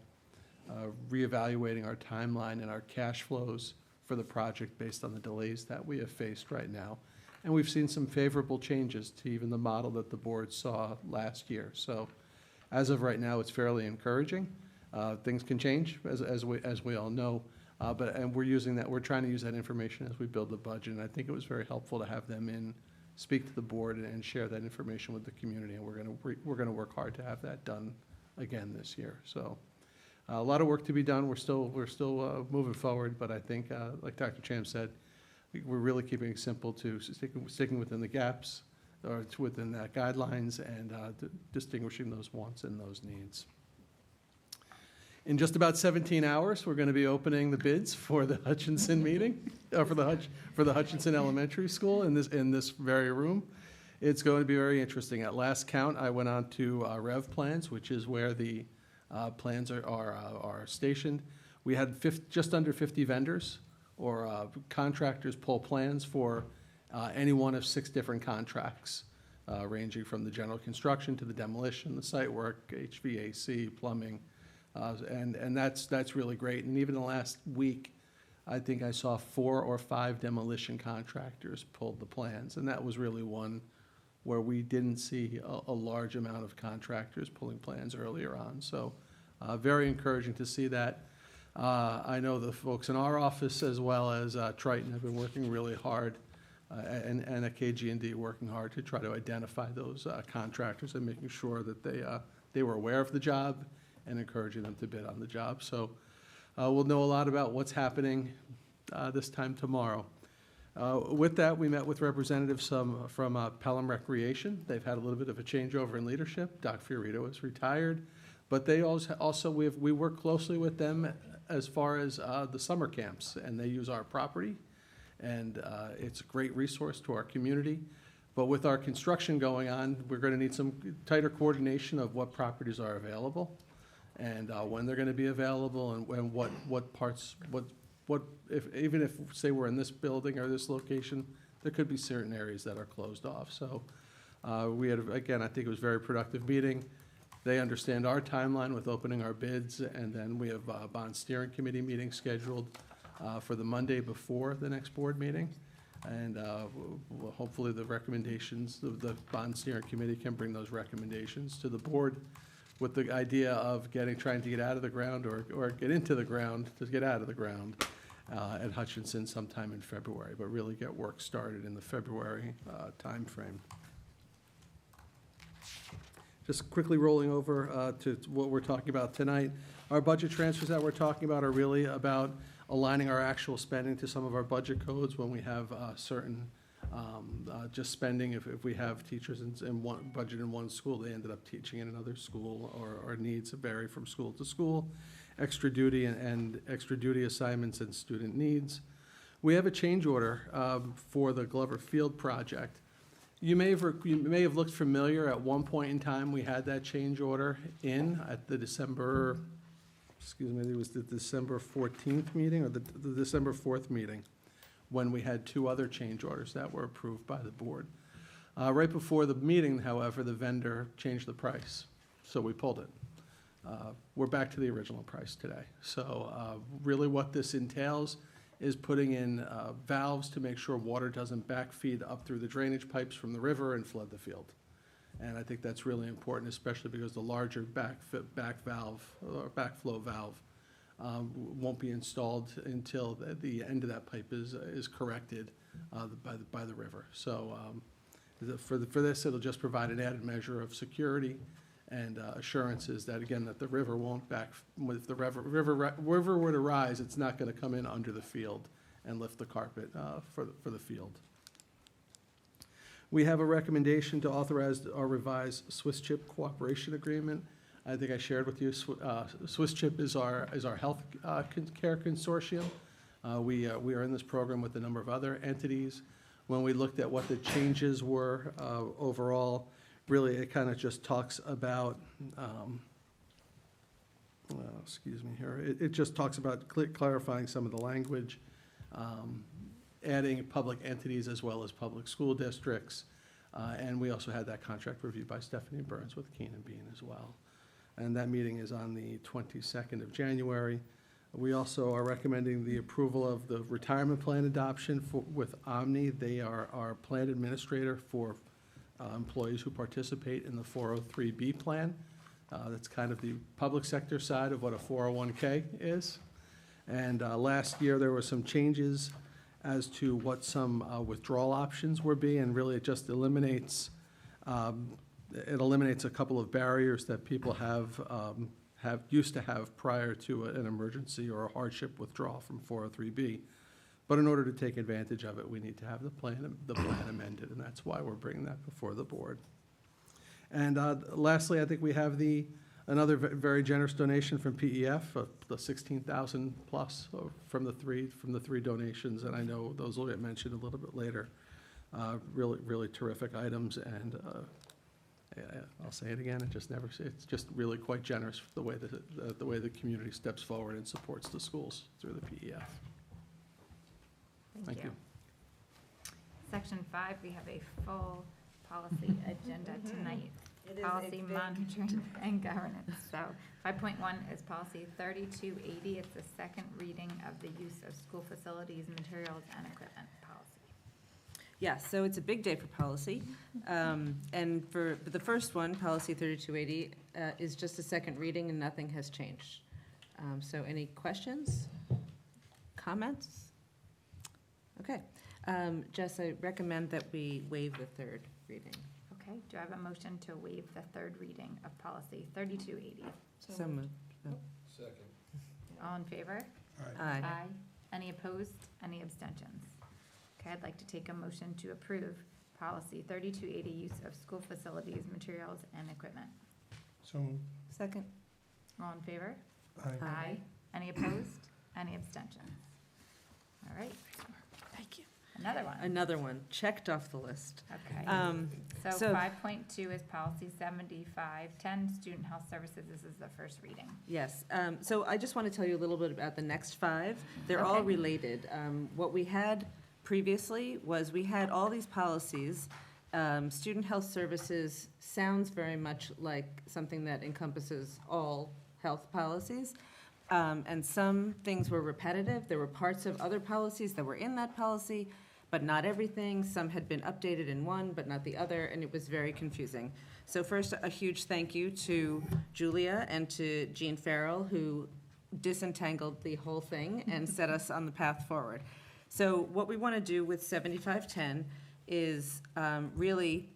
reevaluating our timeline and our cash flows for the project based on the delays that we have faced right now. And we've seen some favorable changes to even the model that the board saw last year. So as of right now, it's fairly encouraging. Things can change, as we all know, and we're trying to use that information as we build the budget. And I think it was very helpful to have them in, speak to the board, and share that information with the community. And we're going to work hard to have that done again this year. So a lot of work to be done. We're still moving forward, but I think, like Dr. Cham said, we're really keeping it simple to sticking within the gaps, or within that guidelines, and distinguishing those wants and those needs. In just about 17 hours, we're going to be opening the bids for the Hutchinson meeting, for the Hutchinson Elementary School in this very room. It's going to be very interesting. At last count, I went on to Rev Plans, which is where the plans are stationed. We had just under 50 vendors or contractors pull plans for any one of 6 different contracts, ranging from the general construction to the demolition, the site work, HVAC, plumbing, and that's really great. And even the last week, I think I saw 4 or 5 demolition contractors pulled the plans, and that was really one where we didn't see a large amount of contractors pulling plans earlier on. So very encouraging to see that. I know the folks in our office as well as Triton have been working really hard, and at KG&D working hard to try to identify those contractors and making sure that they were aware of the job and encouraging them to bid on the job. So we'll know a lot about what's happening this time tomorrow. With that, we met with representatives from Pelham Recreation. They've had a little bit of a changeover in leadership. Doc Fiorito is retired, but they also we work closely with them as far as the summer camps, and they use our property, and it's a great resource to our community. But with our construction going on, we're going to need some tighter coordination of what properties are available, and when they're going to be available, and what parts, even if, say, we're in this building or this location, there could be certain areas that are closed off. So we had, again, I think it was a very productive meeting. They understand our timeline with opening our bids, and then we have a bond steering committee meeting scheduled for the Monday before the next board meeting. And hopefully the recommendations, the bond steering committee can bring those recommendations to the board with the idea of trying to get out of the ground or get into the ground to get out of the ground at Hutchinson sometime in February, but really get work started in the February timeframe. Just quickly rolling over to what we're talking about tonight. Our budget transfers that we're talking about are really about aligning our actual spending to some of our budget codes when we have certain just spending. If we have teachers in one budget in one school, they ended up teaching in another school, or needs vary from school to school, extra duty and extra duty assignments and student needs. We have a change order for the Glover Field project. You may have looked familiar. At one point in time, we had that change order at the December, it was the December 14th meeting or the December 4th meeting, when we had two other change orders that were approved by the board. Right before the meeting, however, the vendor changed the price, so we pulled it. We're back to the original price today. So really what this entails is putting in valves to make sure water doesn't backfeed up through the drainage pipes from the river and flood the field. And I think that's really important, especially because the larger backflow valve won't be installed until the end of that pipe is corrected by the river. So for this, it'll just provide an added measure of security and assurances that, again, that the river won't if the river were to rise, it's not going to come in under the field and lift the carpet for the field. We have a recommendation to authorize our revised Swiss Chip cooperation agreement. I think I shared with you, Swiss Chip is our health care consortium. We are in this program with a number of other entities. When we looked at what the changes were overall, really it kind of just talks about, it just talks about clarifying some of the language, adding public entities as well as public school districts, and we also had that contract reviewed by Stephanie Burns with Keen and Bean as well. And that meeting is on the 22nd of January. We also are recommending the approval of the retirement plan adoption with Omni. They are our plan administrator for employees who participate in the 403B plan. That's kind of the public sector side of what a 401K is. And last year, there were some changes as to what some withdrawal options would be, and really it just eliminates a couple of barriers that people used to have prior to an emergency or a hardship withdrawal from 403B. But in order to take advantage of it, we need to have the plan amended, and that's why we're bringing that before the board. And lastly, I think we have another very generous donation from PEF of the $16,000 plus from the three donations, and I know those will get mentioned a little bit later. Really terrific items, and I'll say it again. It's just really quite generous the way the community steps forward and supports the schools through the PEF. Thank you. Section 5, we have a full policy agenda tonight. Policy monitoring and governance. So 5.1 is policy 3280. It's the second reading of the use of school facilities, materials, and equipment policy. Yes, so it's a big day for policy. And for the first one, policy 3280, is just a second reading and nothing has changed. So any questions, comments? Okay. Jess, I recommend that we waive the third reading. Okay, do I have a motion to waive the third reading of policy 3280? So moved. Second. All in favor? Aye. Any opposed? Any abstentions? Okay, I'd like to take a motion to approve policy 3280, use of school facilities, materials, and equipment. So moved. Second. All in favor? Aye. Any opposed? Any abstentions? All right, Thank you. another one. Checked off the list. Okay. So- So 5.2 is policy 7510, student health services. This is the first reading. Yes, so I just want to tell you a little bit about the next five. They're all Okay. related. What we had previously was we had all these policies. Student health services sounds very much like something that encompasses all health policies. And some things were repetitive. There were parts of other policies that were in that policy, but not everything. Some had been updated in one, but not the other, and it was very confusing. So first, a huge thank you to Julia and to Jean Farrell, who disentangled the whole thing and set us on the path forward. So what we want to do with 7510 is really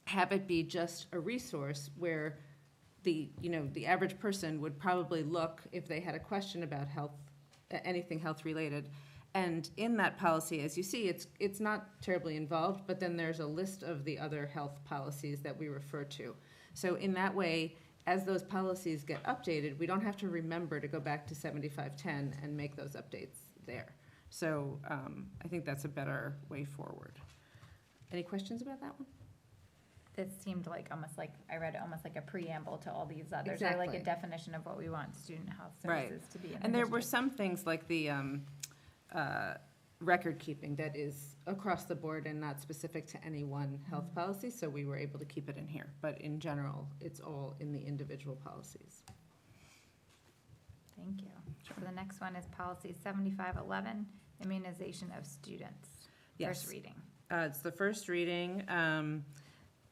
have it be just a resource where the average person would probably look if they had a question about health, anything health related. And in that policy, as you see, it's not terribly involved, but then there's a list of the other health policies that we refer to. So in that way, as those policies get updated, we don't have to remember to go back to 7510 and make those updates there. So I think that's a better way forward. Any questions about that one? This seemed like I read it almost like a preamble to all these others, or like Exactly. a definition of what we want student health Right. services to be in the And there were district. some things like the record keeping that is across the board and not specific to any one health policy, so we were able to keep it in here. But in general, it's all in the individual policies. Thank you. So the next one is policy 7511, immunization of students. Yes. First reading. It's the first reading.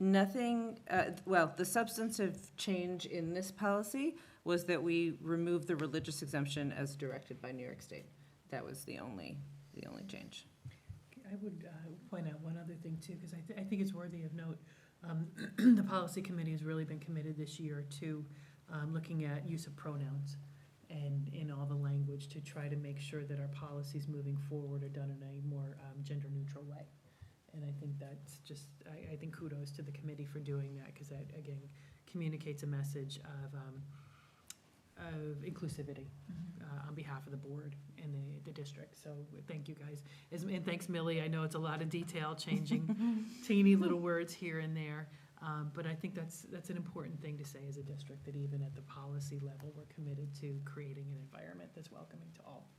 Nothing, the substantive change in this policy was that we removed the religious exemption as directed by New York State. That was the only change. I would point out one other thing too, because I think it's worthy of note. The policy committee has really been committed this year to looking at use of pronouns and in all the language to try to make sure that our policies moving forward are done in a more gender neutral way. And I think that's just, I think kudos to the committee for doing that, because that, again, communicates a message of inclusivity on behalf of the board and the district. So thank you guys. And thanks, Millie. I know it's a lot of detail, changing teeny little words here and there. But I think that's an important thing to say as a district, that even at the policy level, we're committed to creating an environment that's welcoming to all.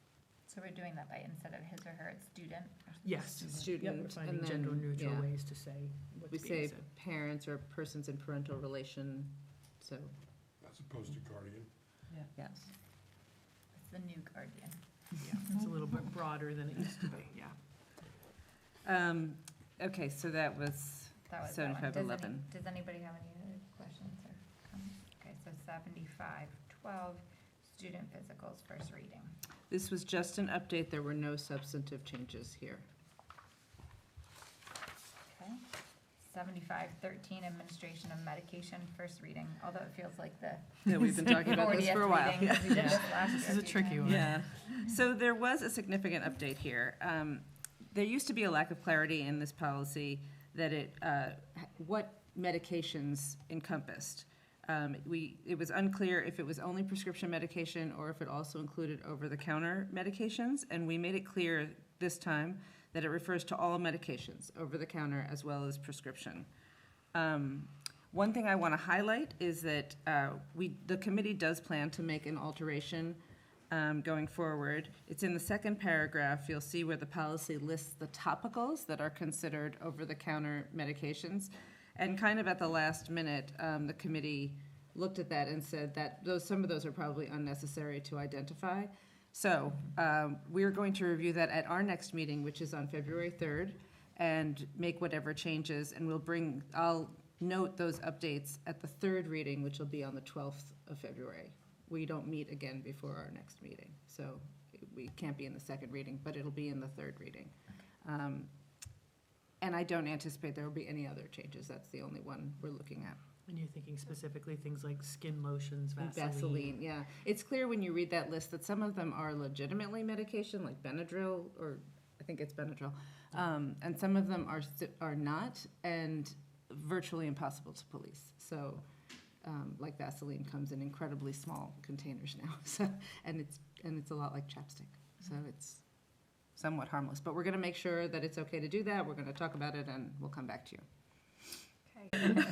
So we're doing that by instead of his or her, it's student? Yes. Student, Yep, we're finding and then, gender neutral yeah. ways to say what's We being say said. parents or persons in parental relation, so, As opposed to guardian. yes. It's the new guardian. Yeah, it's a little bit broader than it used to be, yeah. Okay, so that was That was that one. 7511. Does anybody have any other questions or comments? Okay, so 7512, student physicals, first reading. This was just an update. There were no substantive changes here. Okay. 7513, administration of medication, first reading, although it feels like the Yeah, we've been talking about this 40th for a while. reading, 'cause we did this last year This is a few tricky times. one. Yeah. So there was a significant update here. There used to be a lack of clarity in this policy that what medications encompassed. It was unclear if it was only prescription medication or if it also included over-the-counter medications, and we made it clear this time that it refers to all medications, over-the-counter as well as prescription. One thing I want to highlight is that the committee does plan to make an alteration going forward. It's in the second paragraph. You'll see where the policy lists the topicals that are considered over-the-counter medications. And kind of at the last minute, the committee looked at that and said that some of those are probably unnecessary to identify. So we're going to review that at our next meeting, which is on February 3rd, and make whatever changes. And I'll note those updates at the third reading, which will be on the 12th of February. We don't meet again before our next meeting, so we can't be in the second reading, but it'll be in the third reading. And I don't anticipate there will be any other changes. That's the only one we're looking at. And you're thinking specifically things like skin lotions, And Vaseline. Vaseline, yeah. It's clear when you read that list that some of them are legitimately medication, like Benadryl, or I think it's Benadryl. And some of them are not, and virtually impossible to police. So, like Vaseline comes in incredibly small containers now, so, and it's a lot like chapstick. So it's somewhat harmless. But we're gonna make sure that it's okay to do that. We're gonna talk about it, and we'll come back to you. Okay.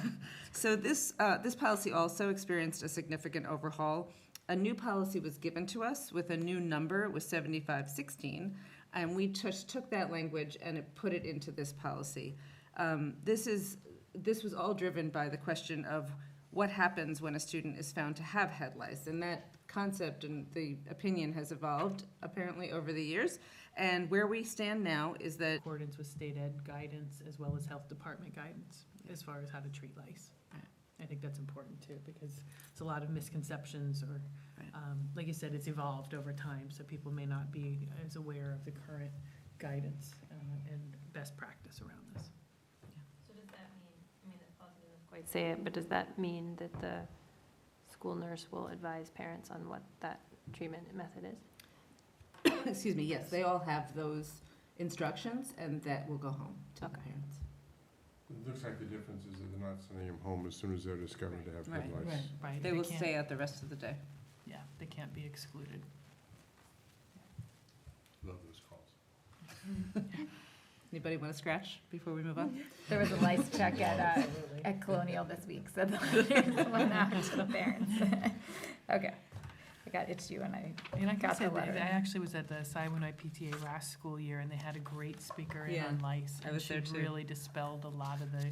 So this policy also experienced a significant overhaul. A new policy was given to us with a new number. It was 7516, and we just took that language and put it into this policy. This was all driven by the question of what happens when a student is found to have head lice. And that concept and the opinion has evolved apparently over the years. And where we stand now is that Accordance with state ed guidance as well as health department guidance as far as how to treat lice. I think that's important too, because it's a lot of misconceptions or, like you said, it's evolved over time, so people may not be as aware of the current guidance and best practice around this. So does that mean, I mean, the policy doesn't quite say it, but does that mean that the school nurse will advise parents on what that treatment method is? excuse me, yes, they all have those instructions, and that will go home to the Okay. parents. It looks like the difference is that they're not sending them home as soon as they're discovered to have head Right, lice. Right. They will can't- stay out the rest of the day. Yeah, they can't be excluded. Love those calls. Anybody want to scratch before we move on? There was a lice check at Colonial this week, so the letters went out to the parents. Okay, I got itchy when I And like I got the said, letter. I actually was at the Siwanoy PTA last school year, and they had a great speaker in Yeah, on lice. I and was there she too. really dispelled a lot of the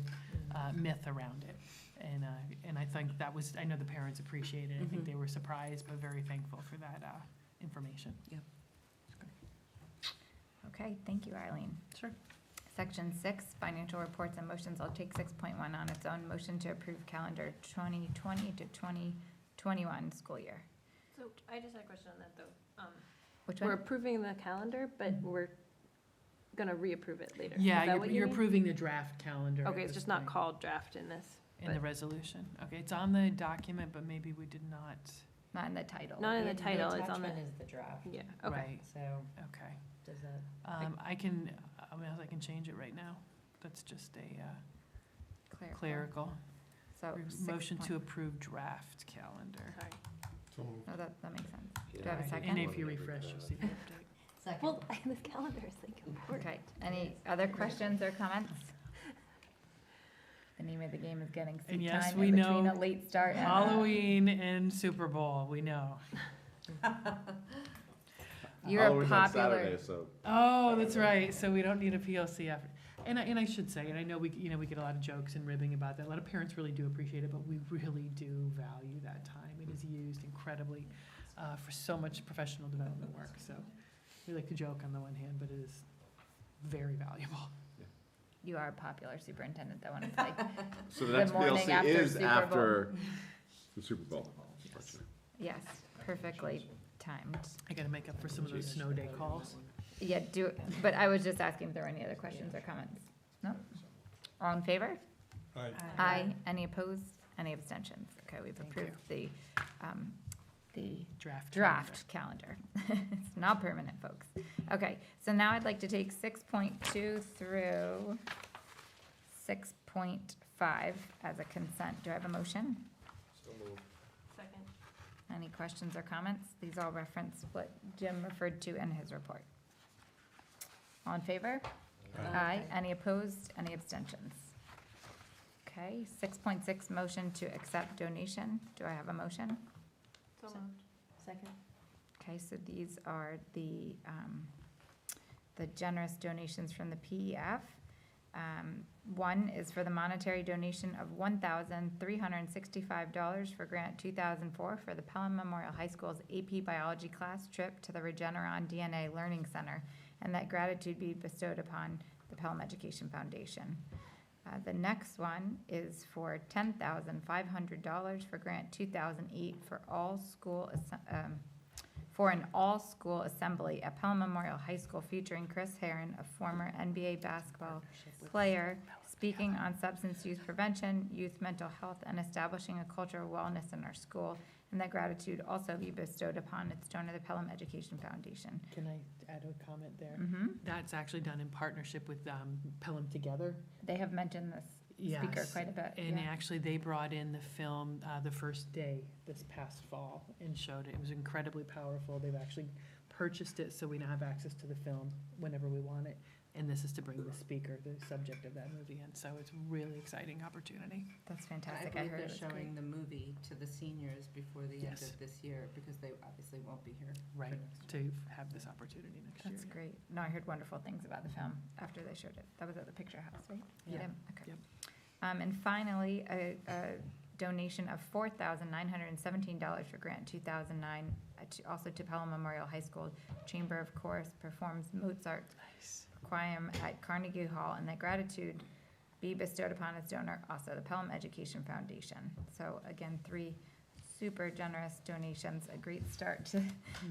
myth around it. And I think that was, I know the parents appreciated it. I think Mhm. they were surprised, but very thankful for that information. Okay, thank you, Arlene. Sure. Section 6, financial reports and motions. I'll take 6.1 on its own. Motion to approve calendar 2020 to 2021 school year. So I just had a question on that, though. Which We're one? approving the calendar, but we're gonna reapprove it later. Is Yeah, that what you you're mean? approving the draft calendar. Okay, at it's this just not point, called draft in this. in the resolution. Okay, it's on the document, but maybe we did not, Not in the title. Not in the title, it's on the, attachment is the draft, yeah, okay. right, so okay. does that? I can change it right now. That's just a clerical. So Motion 6. to approve draft calendar. Sorry. So moved. No, that makes sense. Yeah. Do I have a Right, second? And if you refresh, you'll see the update. Well, this calendar is like important. Okay, any other questions or comments? The name of the game is getting And seat yes, time we in between know a late start and Halloween and Super Bowl, we know. You're a Halloween's on popular, Saturday, so Oh, that's right, so we don't need a PLC after. And I should say, and I know we get a lot of jokes and ribbing about that, a lot of parents really do appreciate it, but we really do value that time. It is used incredibly for so much professional development work, so we like to joke on the one hand, but it is very valuable. you are a popular superintendent, though, and it's like, so the The next morning PLC after is Super Bowl. after the Super Bowl. yes, perfectly timed. I gotta make up for some of those snow day calls. Yeah, but I was just asking if there were any other questions or comments. No? All in favor? Aye. Aye. Any opposed? Any abstentions? Okay, we've Thank approved the Draft. calendar. It's not permanent, folks. Okay, so now I'd like to take 6.2 through 6.5 as a consent. Do I have a motion? So moved. Second. Any questions or comments? These all reference what Jim referred to in his report. All in favor? Aye. Any opposed? Any abstentions? Okay, 6.6, motion to accept donation. Do I have a motion? So moved. Second. Okay, so these are the generous donations from the PEF. One is for the monetary donation of $1,365 for grant 2004 for the Pelham Memorial High School's AP Biology class trip to the Regeneron DNA Learning Center, and that gratitude be bestowed upon the Pelham Education Foundation. The next one is for $10,500 for grant 2008 for an all-school assembly at Pelham Memorial High School featuring Chris Herron, a former NBA basketball player, speaking on substance use prevention, youth mental health, and establishing a culture of wellness in our school. And that gratitude also be bestowed upon its donor, the Pelham Education Foundation. Can I add a comment there? Mm-hmm. That's actually done in partnership with Pelham Together. They have mentioned this speaker Yes, quite a bit. And yeah. actually, they brought in the film The First Day this past fall and showed it. It was incredibly powerful. They've actually purchased it, so we now have access to the film whenever we want it. And this is to bring the speaker, the subject of that movie in. So it's a really exciting opportunity. That's And fantastic. I I believe heard they're it was great. showing the movie to the seniors before the end Yes. of this year, because they obviously won't be here. for Right, next year. to have this opportunity next year. That's great. No, I heard wonderful things about the film after they showed it. That was at the Picture House, right? Yeah. Okay. Yep. And finally, donation of $4,917 for grant 2009, also to Pelham Memorial High School Chamber of Chorus performs Mozart Requiem at Carnegie Hall, and that gratitude be bestowed upon its donor, also the Pelham Education Foundation. So again, 3 super generous donations, a great start to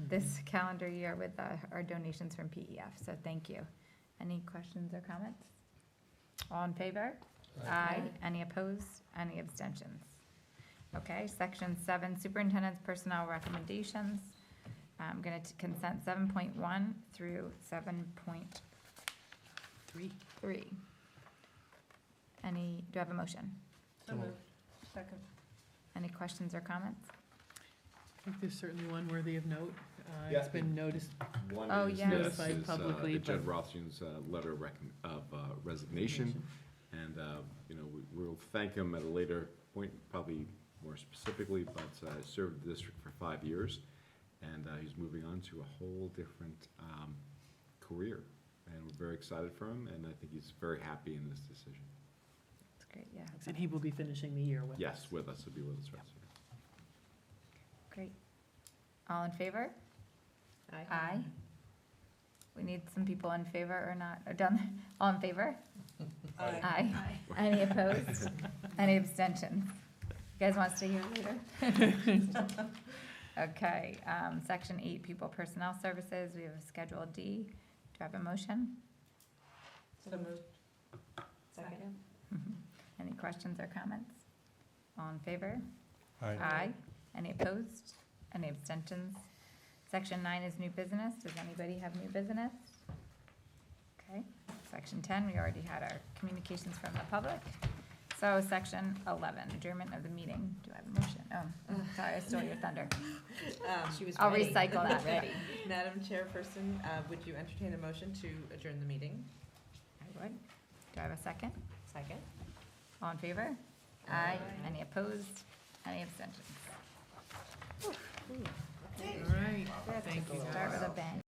this calendar year with our donations from PEF, so thank you. Any questions or comments? All in favor? Aye. Any opposed? Any abstentions? Okay, section 7, superintendent's personnel recommendations. I'm gonna consent 7.1 through 7.3. Do I have a motion? So moved. Second. Any questions or comments? I think there's certainly one worthy of note. Yeah. It's been noticed, One Oh, is, yes. yes, Notified is, publicly, Judd but- Rothstein's letter of resignation. And, you know, we'll thank him at a later point, probably more specifically, but served the district for 5 years. And he's moving on to a whole different career. And we're very excited for him, and I think he's very happy in this decision. That's great, yeah. and he will be finishing the year with us. Yes, with us, he'll be with us rest of the year. Great. All in favor? Aye. We need some people in favor or not, or done, all in favor? Aye. Any opposed? Any abstentions? You guys want to stay here later? Okay, section 8, people personnel services, we have a Schedule D. Do I have a motion? So moved. Second. Any questions or comments? All in favor? Aye. Aye. Any opposed? Any abstentions? Section 9 is new business. Does anybody have new business? Okay. Section 10, we already had our communications from the public. So section 11, adjournment of the meeting. Do I have a motion? Oh, sorry, I stole your thunder. She was I'll ready. recycle that. Ready. Madam Chairperson, would you entertain a motion to adjourn the meeting? I would. Do I have a second? Second. All in favor? Aye. Any opposed? Any abstentions? All right, thank you. Start with a bang.